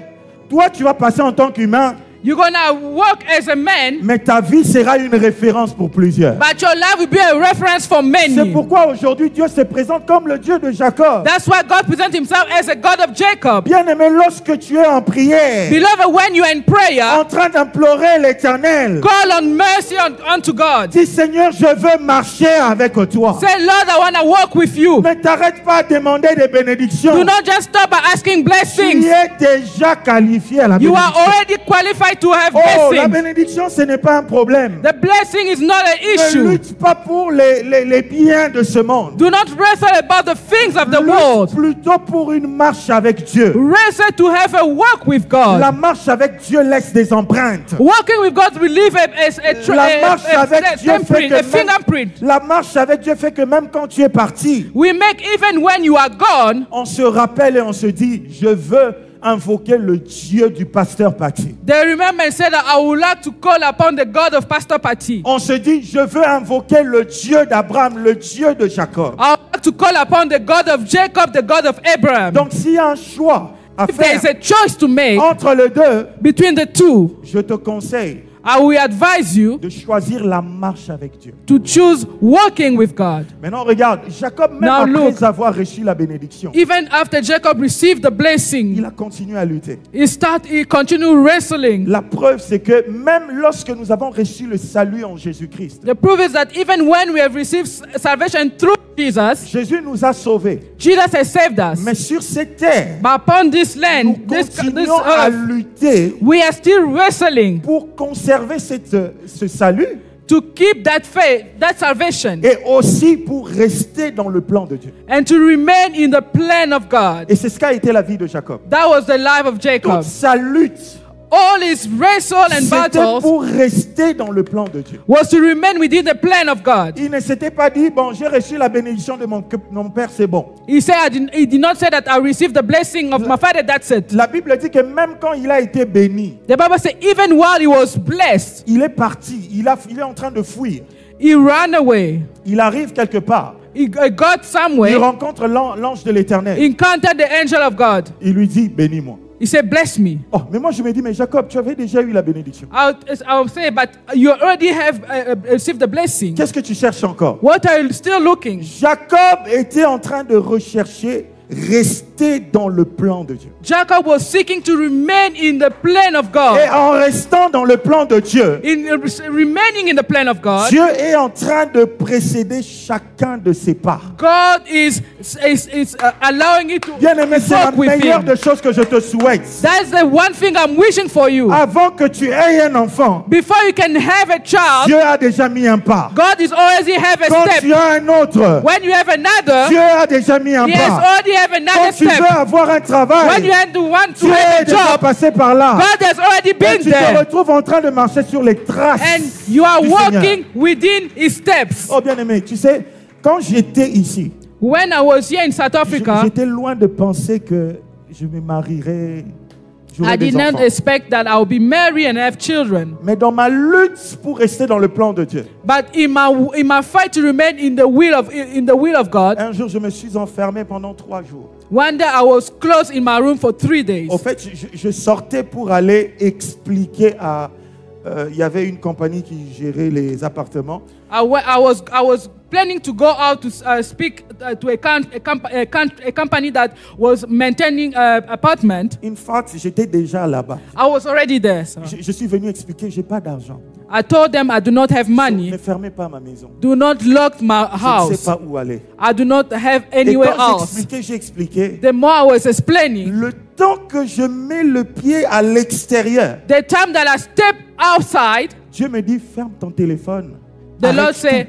toi tu vas passer en tant qu'humain, You're going to walk as a man, mais ta vie sera une référence pour plusieurs. but your life will be a reference for C'est many. pourquoi aujourd'hui Dieu se présente comme le Dieu de Jacob. That's why God presents himself as a God of Jacob. Bien-aimé, lorsque tu es en prière, Beloved, when you're in prayer, en train d'implorer l'Éternel, call on mercy unto God. dis Seigneur, je veux marcher avec toi. Say, Lord, I want to walk with you. Ne t'arrête pas à demander des bénédictions. Do not just stop by asking Tu blessings. es déjà qualifié à la You are bénédiction. already qualified to have Oh, la blessings. bénédiction, ce n'est pas un problème. The blessing is not an Ne issue. lutte pas pour les biens de ce monde. Do not wrestle about the things of the Lutte world. plutôt pour une marche avec Dieu. Wrestle to have a walk with La God. marche avec Dieu laisse des empreintes. Walking with God will leave La marche avec Dieu fait a que fingerprint. la marche avec Dieu fait que même quand tu es parti, We make even when you are gone, on se rappelle et on se dit, je veux invoquer le Dieu du pasteur Paty. they remember and say that I would like to call upon the God of Pastor Patti. On se dit, je veux invoquer le Dieu d'Abraham, le Dieu de Jacob. I would like to call upon the God of Jacob, the God of Abraham. Donc s'il y a un choix à If there faire is a choice to make entre les deux, between the two, je te conseille I will advise you de choisir la marche avec Dieu. to choose walking with God. Maintenant, regarde, Jacob, même Now après look. avoir reçu la bénédiction, Even after Jacob received the blessing, il a continué à lutter. he continued wrestling. La preuve, c'est que même lorsque nous avons reçu le salut en Jésus-Christ, The proof is that even when we have received salvation through Jesus, Jésus nous a sauvés. Jesus has saved us. Mais sur cette terre, But upon this nous land, this continuons à earth, lutter we are still wrestling pour conserver ce salut to keep that faith, that salvation, et aussi pour rester dans le plan de Dieu. and to remain in the plan of God. Et c'est ce qu'a été la vie de Jacob. That was the life of Jacob. Toute sa lutte, All his wrestle and c'était battles pour rester dans le plan de Dieu. was to remain within the plan of God. Il ne s'était pas dit, bon, j'ai reçu la bénédiction de mon père, c'est bon. He did not say that I received the blessing of my father, that's it. La Bible dit que même quand il a été béni, The Bible says even while he was blessed, il est parti, il est en train de fuir. he ran away. Il arrive quelque part, He got il somewhere, rencontre l'ange de l'Éternel. encountered the angel of God. Il lui dit, bénis-moi. He said, bless me. Oh, mais moi je me dis, mais Jacob, tu avais déjà eu la bénédiction. I'll say, but you already have received the blessing. Qu'est-ce que tu cherches encore? What are you still looking? Jacob était en train de rechercher rester dans le plan de Dieu. Jacob was seeking to remain in the plan of Et God. en restant dans le plan de Dieu, Remaining in the plan of God, Dieu est en train de précéder chacun de ses pas. God is allowing you to Bien-aimé, c'est la walk with meilleure him. des choses que je te souhaite. That's the one thing I'm wishing for you. Avant que tu aies un enfant, Before you can have a child, Dieu a déjà mis un pas. God is already have a Quand step. tu as un autre, When you have another, Dieu a déjà mis un He has pas. already have another Quand tu veux step. avoir un When you travail, want to Dieu have est a déjà job, passé par là. God has already Et been tu te there. retrouves en train de marcher sur les traces And you are du walking Seigneur. within His steps. Oh bien-aimé, tu sais, quand j'étais ici, When I was here in South Africa, j'étais loin de penser que je me marierais, I j'aurais des did not enfants. expect that I would be married and have children. Mais dans ma lutte pour rester dans le plan de Dieu, But in my fight to remain in the will of God, un jour je me suis enfermé pendant 3 jours. one day I was closed in my room for 3 days. Au fait, je sortais pour aller expliquer à... Il y avait une compagnie qui gérait les appartements. I was planning to go out to speak to a company that was maintaining apartment. In fact, j'étais déjà là-bas. I was already there. Sir. Je suis venu expliquer, j'ai pas d'argent. I told them I do not have Ne money. fermez pas ma maison. Do not lock my Je ne house. sais pas où aller. I do not have Et anywhere quand else. j'ai expliqué, The more I was explaining, le temps que je mets le pied à l'extérieur, the time that I step outside, Dieu me dit, ferme ton téléphone. the Lord Arrête said,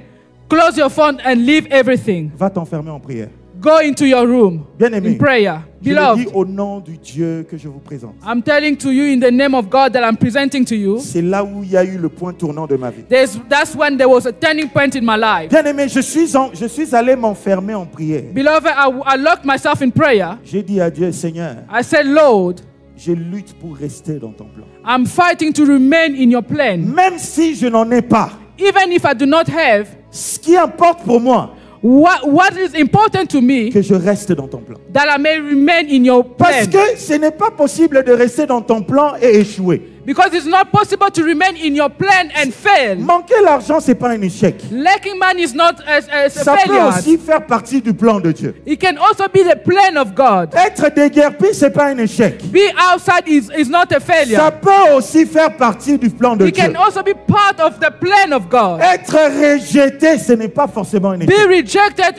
close your phone and leave everything. tout. Va t'enfermer en prière. Go into your room Bien-aimé, in prayer. je le Beloved, dis au nom du Dieu que je vous présente. I'm telling to you in the name of God that I'm presenting to you. C'est là où il y a eu le point tournant de ma vie. That's when there was a turning point in my life. Bien-aimé, je suis allé m'enfermer en prière. Beloved, I locked myself in prayer. J'ai dit à Dieu, Seigneur, I said, Lord, je lutte pour rester dans ton plan. I'm fighting to remain in your plan. Même si je n'en ai pas, Even if I do not have, ce qui importe pour moi, what is important to me, que je reste dans ton plan. that I may remain in your Parce plan. que ce n'est pas possible de rester dans ton plan et échouer. Because it's not possible to remain in your plan and fail. Manquer l'argent, c'est pas un échec. Lacking money is not a Ça peut failure. aussi faire partie du plan de Dieu. It can also be the plan of God. Être déguerpi, c'est pas un échec. Be outside is not a Ça failure. peut aussi faire partie du plan de It Dieu. can also be part of the plan of God. Être rejeté, ce n'est pas forcément un échec. Be rejected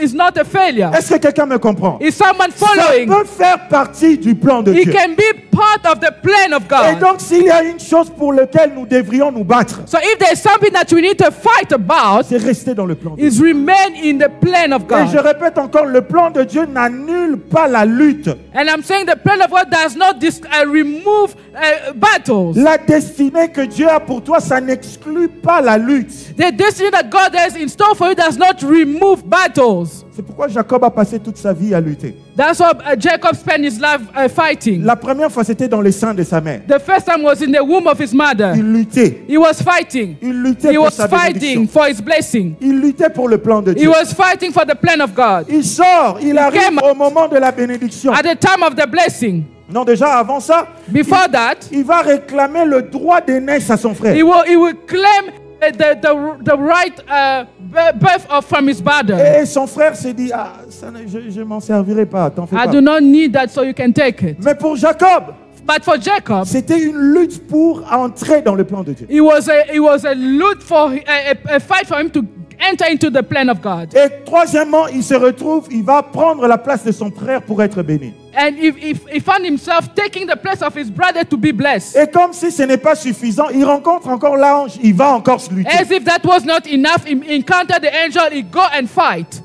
is not a failure. Est-ce que quelqu'un me comprend? Is someone Ça following? peut faire partie du plan de It Dieu. can be part of the plan of Et God. donc, s'il y a une chose pour laquelle nous devrions nous battre, So if there's something that we need to fight about, c'est rester dans le plan de Dieu. is remain in the plan of Et je God. répète encore, le plan de Dieu n'annule pas la lutte. And I'm saying the plan of God does not remove battles. La destinée que Dieu a pour toi, ça n'exclut pas la lutte. The destiny that God has in store for you does not remove battles. C'est pourquoi Jacob a passé toute sa vie à lutter. That's why Jacob spent his life fighting. La première fois, c'était dans les seins de sa mère. The first time was in the womb of his mother. Il luttait. He was fighting. Il luttait He pour was sa fighting bénédiction. for his blessing. Il luttait pour le plan de He Dieu. was fighting for the plan of God. Il sort, il arrive came- au moment de la bénédiction. At the time of the blessing, Non, déjà avant ça, Before that, il va réclamer le droit d'aînesse à son frère. he will claim the right birth from his brother. Et son frère s'est dit, ah, je m'en servirai pas, t'en fais I pas. do not need that, so you can take it. Mais pour Jacob, But for Jacob, c'était une lutte pour entrer dans le plan de Dieu. it was a lutte for a fight for him to enter into the plan of God. Et troisièmement, il se retrouve, il va prendre la place de son frère pour être béni. And he found himself taking the place of his brother to be blessed. Et comme si ce n'est pas suffisant, il rencontre encore l'ange, il va encore se lutter. As if that was not enough, he encountered the angel, he go and fight.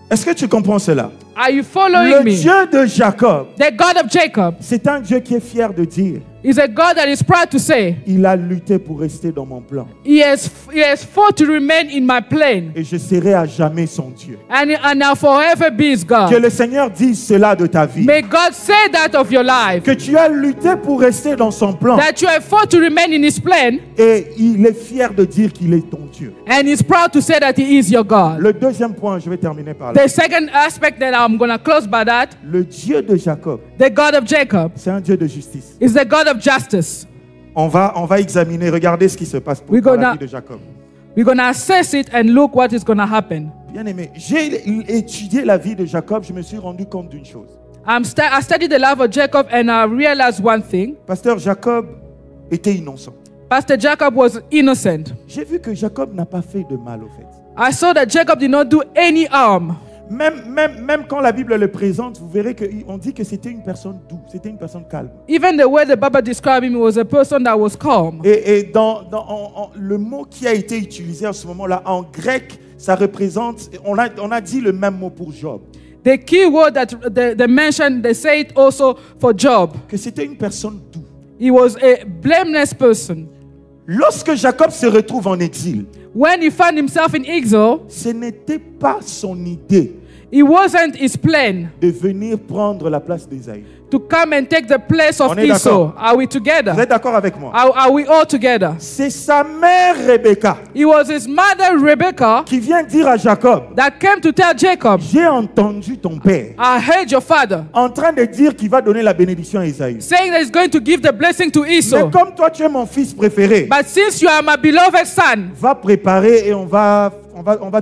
Est-ce que tu comprends cela? Are you following Le me? Dieu de Jacob, The God of Jacob c'est un Dieu qui est fier de dire, is a God that is proud to say, il a lutté pour rester dans mon plan. He has fought to remain in my plan, Et je serai à jamais son Dieu. and I'll forever be His Que God. le Seigneur dise cela de ta vie. May God say that of your life, Que tu as lutté pour rester dans son plan. that you have fought to remain in His plan, Et il est fier de dire qu'il est ton Dieu. and He's proud to say that He is your God. Le deuxième point, je vais terminer par là. The second aspect that I'm going to close by that, Le Dieu de Jacob, the God of Jacob c'est un Dieu de justice. is the God of justice. On va examiner, regardez ce qui se passe pour We dans gonna- la vie de Jacob. We're going to assess it and look what is going to happen. Bien aimé, j'ai étudié la vie de Jacob, je me suis rendu compte d'une chose. I studied the life of Jacob and I realized one thing. Pasteur Jacob était innocent. Pastor Jacob was innocent. J'ai vu que Jacob n'a pas fait de mal au fait. I saw that Jacob did not do any harm. Même quand la Bible le présente, vous verrez qu'on dit que c'était une personne douce, c'était une personne calme. Even the way the Bible described him, he was a person that was calm. Et le mot qui a été utilisé à ce moment-là, en grec, ça représente, on a dit le même mot pour Job, The key word that they mentioned, they say it also for Job. que c'était une personne douce. He was a blameless person. Lorsque Jacob se retrouve en exil, When he found himself in exile, ce n'était pas son idée it wasn't his plan de venir prendre la place d'Ésaü. to come and take the place of On est Esau. d'accord. Are we Vous together? êtes d'accord avec moi? Are we all together? C'est sa mère Rebecca It was his mother Rebecca qui vient dire à Jacob, that came to tell Jacob, j'ai entendu ton père I heard your father en train de dire qu'il va donner la bénédiction à Ésaü. saying that he's going to give the blessing to Mais Esau. comme toi tu es mon fils préféré, But since you are my beloved son, va préparer et on va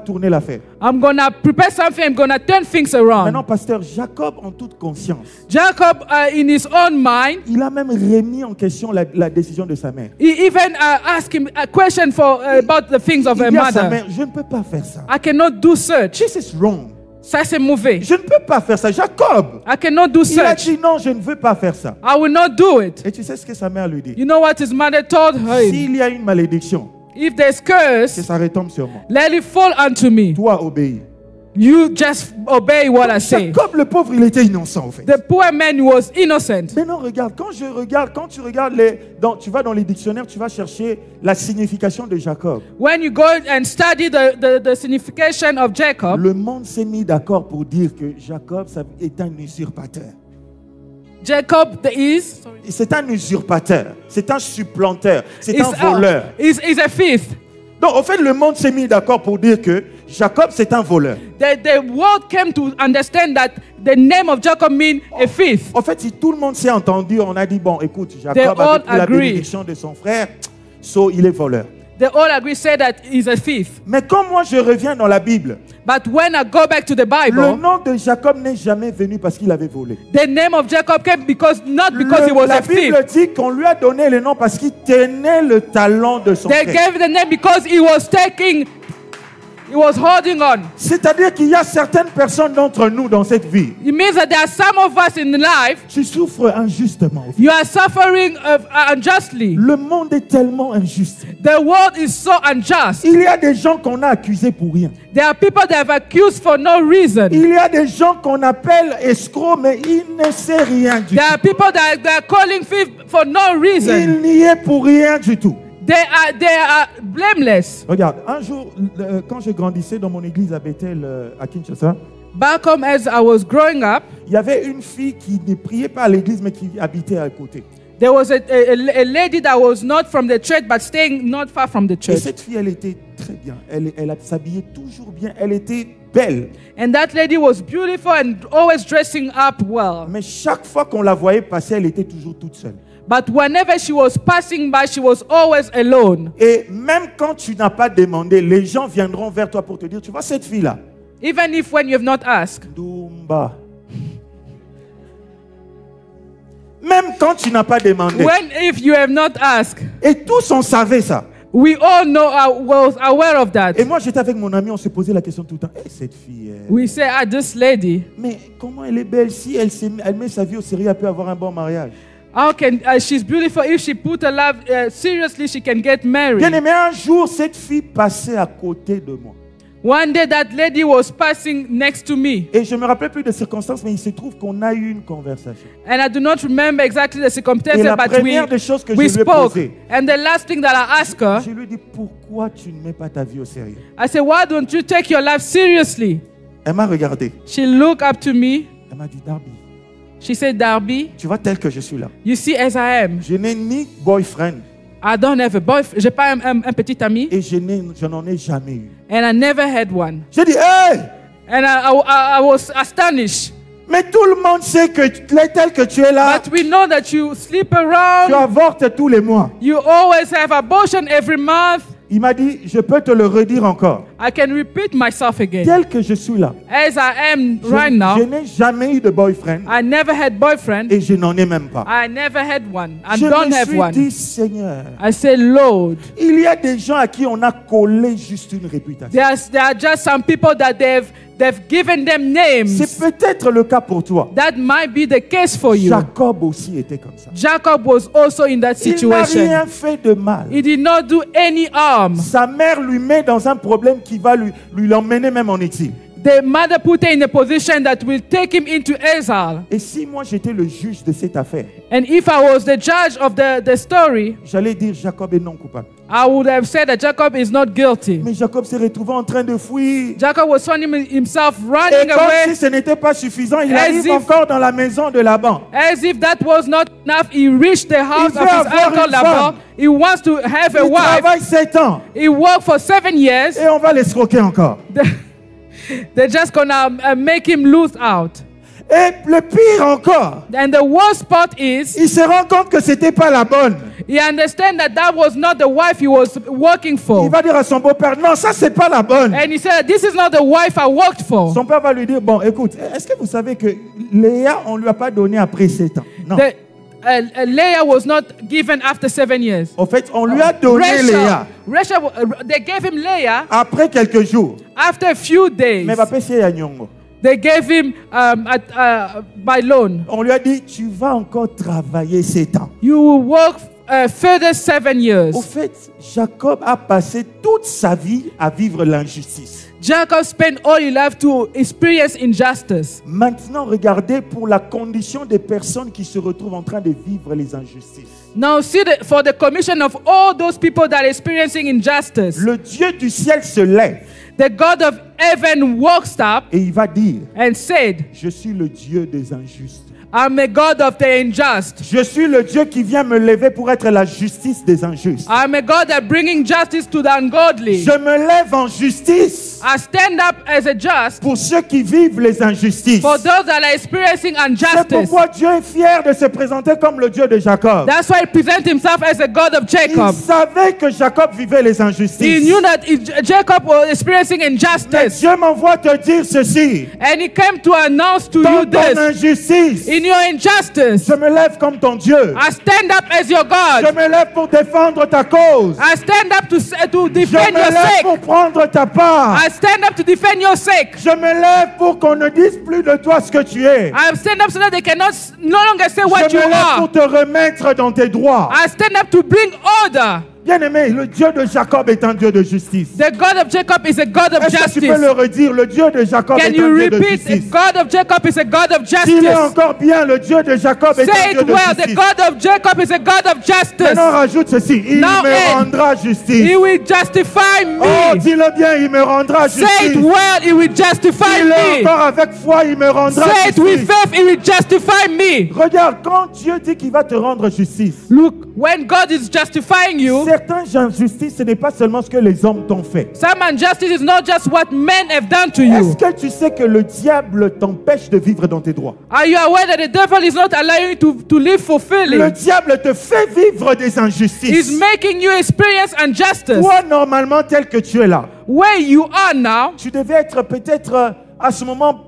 tourner l'affaire. I'm going to prepare something. I'm going to turn things Maintenant, around. pasteur Jacob, en toute conscience, Jacob, in his own mind, il a même remis en question la décision de sa mère. he even asked him a question about the things of Il her dit à sa mother. mère, je ne peux pas faire ça. I cannot do such. This is wrong. Ça, c'est mauvais. Je ne peux pas faire ça. Jacob, I cannot do il a such. dit non, je ne veux pas faire ça. I will not do it. Et tu sais ce que sa mère lui dit? You know what his mother told her? S'il y a une malédiction, If there's que curse, ça retombe sur moi. let it fall unto me. Toi, obéis. You just obey what I say. Jacob, le pauvre, il était innocent, en fait. The poor man was innocent. Maintenant, regarde, quand tu regardes tu vas dans les dictionnaires, tu vas chercher la signification de Jacob. When you go and study the signification of Jacob, Le monde s'est mis d'accord pour dire que Jacob ça est un usurpateur. Jacob C'est un usurpateur, c'est un supplanteur, c'est un voleur. is a thief. Donc, en fait, le monde s'est mis d'accord pour dire que Jacob, c'est un voleur. The world came to understand that the name of Jacob means a thief. En fait, si tout le monde s'est entendu, on a dit, bon, écoute, They Jacob all a pris la agree. bénédiction de son frère, il est voleur. They all agree, say that he's a thief. Mais quand moi je reviens dans la Bible, But when I go back to the le Bible, nom de Jacob n'est jamais venu parce qu'il avait volé. the name of Jacob came not because he was La a thief. Bible dit qu'on lui a donné le nom parce qu'il tenait le talon de son They frère. gave the name because he was holding on. C'est-à-dire qu'il y a certaines personnes d'entre nous dans cette vie It means that there are some of us in life, qui souffrent injustement. you are suffering unjustly. Le monde est tellement injuste. The world is so unjust. Il y a des gens qu'on a accusés pour rien. There are people that have accused for no reason. Il y a des gens qu'on appelle escrocs, mais ils ne savent rien du There tout. are people that are calling thief for no reason. Il n'y est pour rien du tout. They are blameless. Regarde, un jour, quand je grandissais dans mon église à Bethel, à Kinshasa, Back home, as I was growing up, il y avait une fille qui ne priait pas à l'église, mais qui habitait à côté. there was a lady that was not from the church, but staying not far from the Et church. cette fille, elle était très bien. Elle s'habillait toujours bien. Elle était belle. And that lady was beautiful and always dressing up well. Mais chaque fois qu'on la voyait passer, elle était toujours toute seule. But whenever she was passing by, she was always alone. Et même quand tu n'as pas demandé, les gens viendront vers toi pour te dire, tu vois cette fille-là? Even if when you have not asked. Dumba. Même quand tu n'as pas demandé. When if you have not asked. Et tous on savait ça. We all know, was aware of that. Et moi j'étais avec mon ami, on se posait la question tout le temps. Hey, cette fille. We say, this lady. Mais comment elle est belle? Si elle met sa vie au sérieux, elle peut avoir un bon mariage. How can she's beautiful? If she put her love seriously, she can get married. Bien aimé, un jour cette fille passait à côté de moi. One day that lady was passing next to me. Et je me rappelle plus des circonstances, mais il se trouve qu'on a eu une conversation. And I do not remember exactly the circumstances, Et la but première des choses que je we lui ai spoke. posée, And the last thing that I asked her, je lui ai dit, pourquoi tu ne mets pas ta vie au sérieux? I said, why don't you take your life seriously? Elle m'a regardé. She looked up to me. Elle m'a dit, Darby, She said, Darby, tu vois tel que je suis là. you see as I am. Je n'ai ni boyfriend I don't have a boyfriend. J'ai pas un petit ami. et je n'en ai jamais eu. And I never had one. J'ai dit, hey! And I was astonished. Mais tout le monde sait que tel que tu es là, But we know that you sleep tu around. avortes tous les mois. You always have abortion every month. Il m'a dit, je peux te le redire encore. I can repeat myself again. Tel que je suis là, As I am je, right now, je n'ai jamais eu de boyfriend I never had boyfriend. et je n'en ai même pas. I never had one. I Je don't me have suis one. dit, Seigneur, I say, Lord, il y a des gens à qui on a collé juste une réputation. there are just some people that they've given them names. C'est peut-être le cas pour toi. That might be the case for you. Jacob aussi était comme ça. Jacob was also in that Il n'a situation. rien fait de mal. He did not do any harm. Sa mère lui met dans un problème qui va lui l'emmener même en exil. The mother put her in a position that will take him into exile. Et si moi j'étais le juge de cette affaire, And if I was the judge of the story, j'allais dire Jacob est non coupable. I would have said that Jacob is not guilty. Mais Jacob s'est retrouvé en train de fuir. Jacob was finding himself Et running comme away. si ce n'était pas suffisant, il As arrive if- encore dans la maison de Laban. As if that was not enough, he reached the house Il of veut his avoir uncle une Laban. femme. He wants to have a Il wife. travaille 7 ans He worked for 7 years. et on va l'escroquer encore. They're just gonna make him lose out. Et le pire encore, And the worst part is, il se rend compte que c'était pas la bonne. he understands that was not the wife he was working Il for. va dire à son beau-père, non, ça c'est pas la bonne. And he said, this is not the wife I worked for. Son père va lui dire, bon, écoute, est-ce que vous savez que Léa, on lui a pas donné après 7 ans? Non. Leah was not given after 7 years. En fait, on lui a donné Léa Rachel, they gave him Leah après quelques jours. after a few days. Mais va passer à Nyongo. They gave him by loan. On lui a dit, tu vas encore travailler 7 ans. You will work further 7 years. Au fait, Jacob a passé toute sa vie à vivre l'injustice. Jacob spent all his life to experience injustice. Maintenant, regardez pour la condition des personnes qui se retrouvent en train de vivre les injustices. Now see for the commission of all those people that are experiencing injustice. Le Dieu du ciel se lève The God of heaven walks up et il va dire, and said, je suis le Dieu des injustes. I'm a God of the unjust. Je suis le Dieu qui vient me lever pour être la justice des injustes. I'm a God that bringing justice to the ungodly. Je me lève en justice I stand up as a just pour ceux qui vivent les injustices. for those that are experiencing C'est injustice. pourquoi Dieu est fier de se présenter comme le Dieu de Jacob. That's why he presents himself as a God of Il Jacob. savait que Jacob vivait les He injustices. knew that Jacob was experiencing Mais injustice. Dieu m'envoie te dire ceci. And he came to announce to Dans you ton this. injustice, In your injustice, je me lève comme ton Dieu. I stand up as your Je God. me lève pour défendre ta cause. I stand up to Je defend me your lève sake. pour prendre ta part. I stand up to defend your sake. Je me lève pour qu'on ne dise plus de toi ce que tu es. I stand up so that they cannot no longer say Je what you me lève are. pour te remettre dans tes droits. I stand up to bring order. Bien-aimé, le Dieu de Jacob est un Dieu de justice. The God of Jacob is a God of Est-ce que tu peux le justice. redire? Le Dieu de Jacob Can est un you Dieu de repeat? The justice. God of Jacob is a God of S'il est justice. encore bien, le Dieu de Jacob est Say un Dieu it de well. The justice. God of Jacob is a God of justice. Maintenant, rajoute ceci. Il Now me end. rendra justice. He will justify Oh, me. dis-le bien, il me rendra Say it justice. well. He will justify Dis-le me. encore avec foi, il me rendra Say it with justice. faith. He will justify me. Regarde, quand Dieu dit qu'il va te rendre justice, Look, when God is justifying you, c'est Certaines injustices, ce n'est pas seulement ce que les hommes t'ont fait. Some injustice is not just what men have done to you. Est-ce que tu sais que le diable t'empêche de vivre dans tes droits? Are you aware that the devil is not allowing you to live fulfilling? Le diable te fait vivre des injustices. He's making you experience injustice. Toi, normalement, tel que tu es là, Where you are now, tu devais être peut-être à ce moment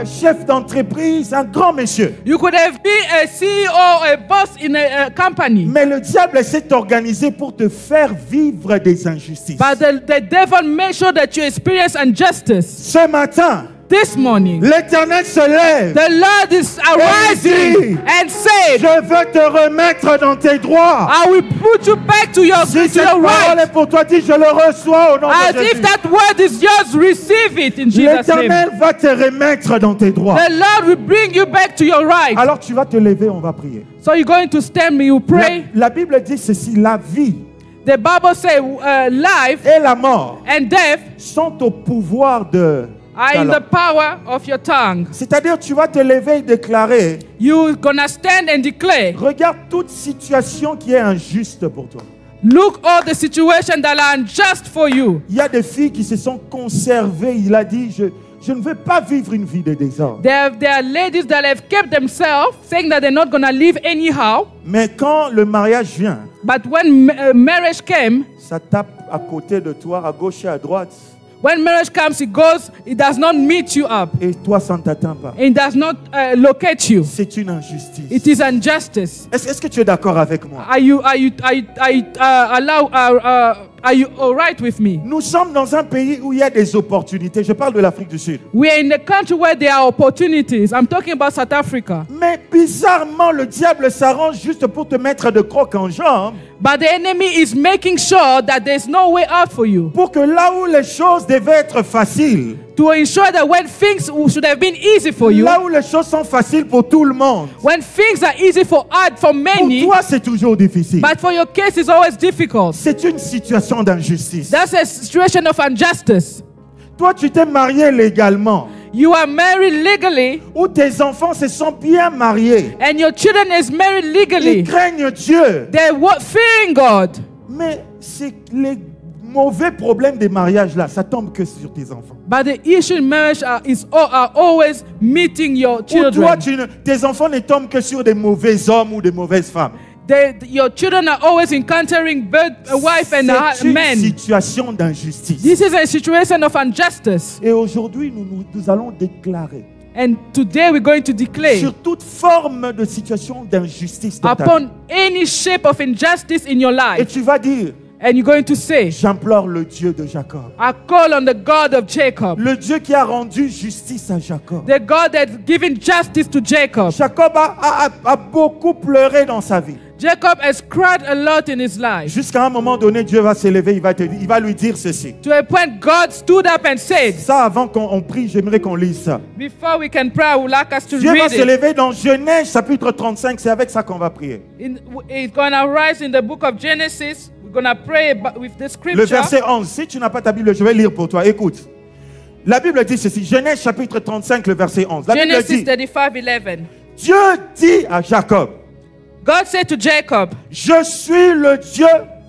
chef d'entreprise, un grand monsieur. you could have been a CEO, a boss in a company. Mais le diable s'est organisé pour te faire vivre des injustices. But the devil made sure that you experience injustice. Ce matin, This morning, l'Éternel se lève. the Lord is arising and says, Je veux te remettre dans tes droits. I will put you back to your, Si to cette your parole right. est pour toi, dis je le reçois au nom As de if Jésus. that word is yours, receive it in Jesus' name. L'Éternel va te remettre dans tes droits. The Lord will bring you back to your right. Alors tu vas te lever, on va prier. So you're going to stand, you pray. La Bible dit ceci, la vie The Bible says life et la mort and death sont au pouvoir de are ta in the langue. power of your tongue. C'est-à-dire tu vas te lever et déclarer, You're gonna stand and declare, regarde toute situation qui est injuste pour toi. look all the situations that are unjust for you. Il y a des filles qui se sont conservées, il a dit, je ne veux pas vivre une vie de désordre. There are ladies that have kept themselves, saying that they're not gonna live anyhow. Mais quand le mariage vient, But when marriage came, ça tape à côté de toi, à gauche et à droite, when marriage comes, it does not meet you up. et toi, ça ne t'atteint pas. It does not locate you. C'est une injustice. It is injustice. Est-ce que tu es d'accord avec moi? Are you all right with me? Nous sommes dans un pays où il y a des opportunités. Je parle de l'Afrique du Sud. We are in a country where there are opportunities. I'm talking about South Africa. Mais bizarrement, le diable s'arrange juste pour te mettre de croc en jambe, But the enemy is making sure that there's no way out for you. pour que là où les choses devaient être faciles, To ensure that when things should have been easy for you, là où les choses sont faciles pour tout le monde, when things are easy for many, pour toi c'est toujours difficile. but for your case it's always difficult. C'est une situation d'injustice. That's a situation of injustice. Toi, tu t'es marié légalement, You are married legally où tes enfants se sont bien mariés. and your children is married Ils legally. craignent Dieu. They're fearing God. Mais c'est les mauvais problèmes des mariages là, ça tombe que sur tes enfants. But the issue in marriage are always meeting your Ou toi, children. tes enfants ne tombent que sur des mauvais hommes ou des mauvaises femmes. Your children are always encountering a wife and a C'est une man. situation d'injustice. This is a situation of injustice. Et aujourd'hui, nous allons déclarer And today we're going to declare sur toute forme de situation d'injustice dans ta vie. upon any shape of injustice in your Et life. tu vas dire, And you're going to say, j'implore le Dieu de Jacob. I call on the God of Jacob. Le Dieu qui a rendu justice à Jacob. The God that's given justice to Jacob. Jacob a beaucoup pleuré dans sa vie. Jacob has cried a lot in his life. Jusqu'à un moment donné, Dieu va s'élever, il va lui dire ceci. To a point, God stood up and said, Ça, avant qu'on prie, j'aimerais qu'on lise ça. before we can pray, I would like us to Dieu va read it. s'élever dans Genèse chapitre 35, c'est avec ça qu'on va prier. It's going to rise in the book of Genesis. We're going to pray with this Le scripture. verset 11, si tu n'as pas ta Bible, je vais lire pour toi. Écoute. La Bible dit ceci, Genèse chapitre 35, le verset 11. La Bible Genesis dit, 35:11. Dieu dit à Jacob, God said to Jacob, je suis le Dieu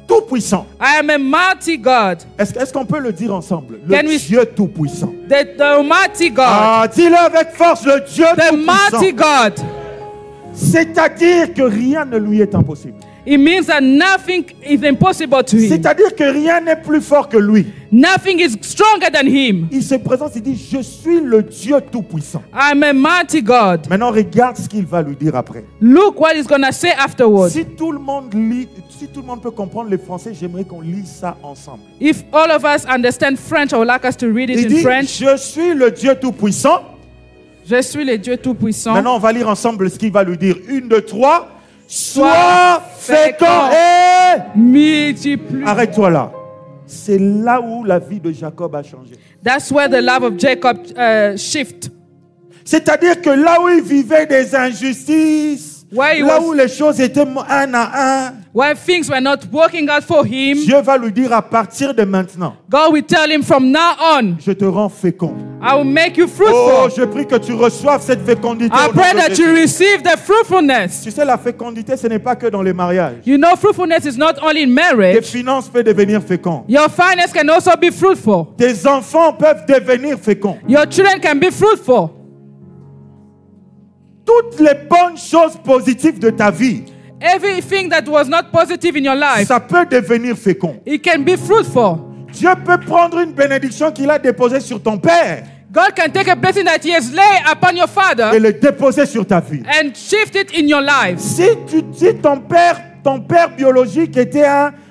tout-puissant. I am a mighty God. Est-ce qu'on peut le dire ensemble? Can Le we- Dieu tout-puissant. The mighty God. Ah, dis-le avec force, le Dieu The mighty tout-puissant. God. C'est-à-dire que rien ne lui est impossible. It means that nothing is impossible to him. C'est-à-dire que rien n'est plus fort que lui. Nothing is stronger than him. Il se présente, il dit, je suis le Dieu tout-puissant. I'm a mighty God. Maintenant, regarde ce qu'il va lui dire après. Look what he's going to say afterwards. Si tout le monde lit, si tout le monde peut comprendre le français, j'aimerais qu'on lise ça ensemble. If all of us understand French, I would like us to read it Il in dit, French. je suis le Dieu tout-puissant. Je suis le Dieu Tout-Puissant. Maintenant, on va lire ensemble ce qu'il va lui dire. 1, 2, 3. Sois Sois fécond fécond. et... Multiplie. Arrête-toi là. C'est là où la vie de Jacob a changé. That's where the love of Jacob shift. C'est-à-dire que là où il vivait des injustices, Where he là was- où les choses étaient un à un, when things were not working out for him, Dieu va lui dire à partir de maintenant, God will tell him from now on, je te rends fécond. I will make you Oh, fruitful. je prie que tu reçoives cette fécondité. I au nom pray de that you Jésus. receive the fruitfulness. Tu sais, la fécondité, ce n'est pas que dans les mariages. You know, fruitfulness is not only in Tes marriage. finances peuvent devenir fécondes. Your finance can also be fruitful. Tes enfants peuvent devenir féconds. Your children can be fruitful. Toutes les bonnes choses positives de ta vie, Everything that was not positive in your life, ça peut devenir fécond. it can be fruitful. Dieu peut prendre une bénédiction qu'il a déposée sur ton père God can take a blessing that He has laid upon your et father le déposer sur ta vie. and shift it in your life. Si ton père biologique était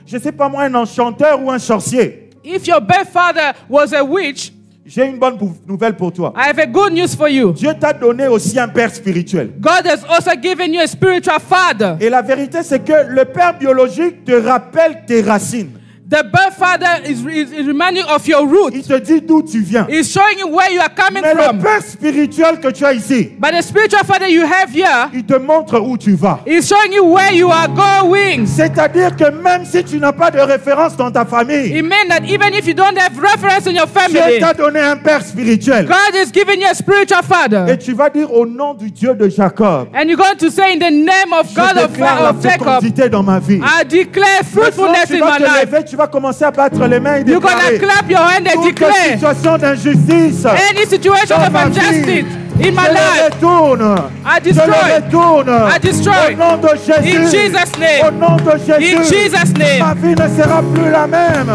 je sais pas moi, un enchanteur ou un sorcier, If your birth father was a witch, j'ai une bonne nouvelle pour toi. I have a good news for you. Dieu t'a donné aussi un père spirituel. God has also given you a spiritual father. Et la vérité, c'est que le père biologique te rappelle tes racines. The birth father is reminding of your Il roots. te dit d'où tu viens. He's showing you where you are coming Mais le from. père spirituel que tu as ici, But the spiritual father you have here il te montre où tu vas. is showing you where you are going. C'est-à-dire que même si tu n'as pas de référence dans ta famille, It means that even if you don't have reference in your Dieu family, t'a donné un père spirituel. God is giving you a spiritual Et father. tu vas dire au nom du Dieu de Jacob, And you're going to say in the name of je God déclare la of Jacob, fécondité dans ma vie. I declare Maintenant, fruitfulness tu in vas my te life. lever, tu vas commencer à battre les mains et You're going to déclarer clap your hand and toute declare situation d'injustice. any situation dans of ma vie, injustice in my je le life. retourne. I Je le destroy. retourne. I destroy. Au nom de Jésus. In Jesus' name. Au nom de Jésus. In Jesus' name. Ma vie ne sera plus la même.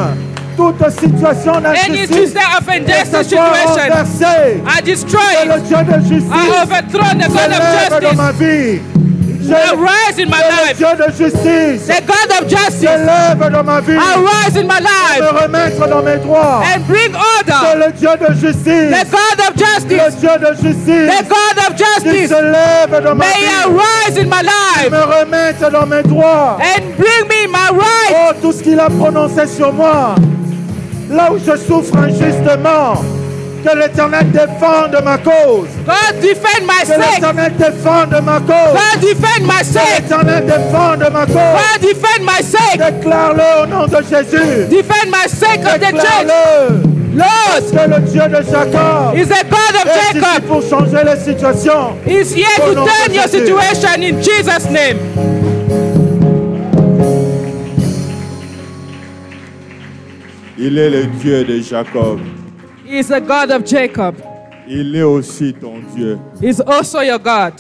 Toute situation Any d'injustice, system of que ce injustice soit situation, renversée. I destroy C'est le it. Dieu de justice. I overthrow the Se God of lève dans justice. ma vie. Arise in my C'est le life. Dieu de justice. The God of Se justice. lève dans ma vie. Arise in my Me life remettre dans mes droits. and bring C'est order. le Dieu de justice. The God of Le justice. Dieu de justice. The God of Qui justice. se lève dans ma May vie. He arise in my life Me remettre dans mes droits. and bring me my right. Oh, tout ce qu'il a prononcé sur moi, là où je souffre injustement, que l'Éternel défende ma cause. God defend my Que sake. l'Éternel défende ma cause. God defend my Que sake. l'Éternel défende ma cause. God defend my sake. Déclare-le au nom de Jésus. Defend my sake of the church. Déclare-le. Lord Que le Dieu de Jacob is the God of est ici Jacob. pour changer les situations. Is here Au to nom de turn your Jésus. situation in Jesus' name. Il est le Dieu de Jacob. He is the God of Jacob. Il est aussi ton Dieu. He is also your God.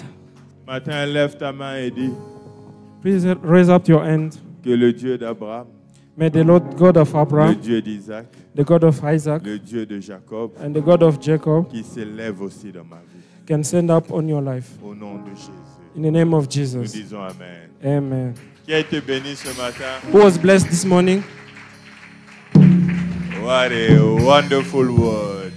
Matin, lève ta main et dis Please raise up your hand. que le Dieu d'Abraham, May the Lord God of le Abraham, Dieu d'Isaac, the God of Isaac, le Dieu de Jacob, and the God of Jacob qui s'élève aussi dans ma vie. can stand up on your life. Au nom de Jésus. In the name of Nous Jesus. disons Amen. Amen. Qui a été béni ce matin? Who was blessed this morning? What a wonderful word.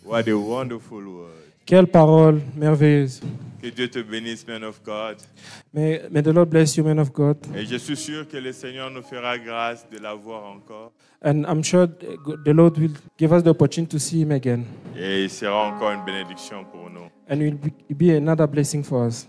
What a wonderful word. Quelle parole merveilleuse. Que Dieu te bénisse, man of God. May the Lord bless you, man of God. Et je suis sûr que le Seigneur nous fera grâce de la voir encore. And I'm sure the Lord will give us the opportunity to see him again. Et il sera encore une bénédiction pour nous. And it will be another blessing for us.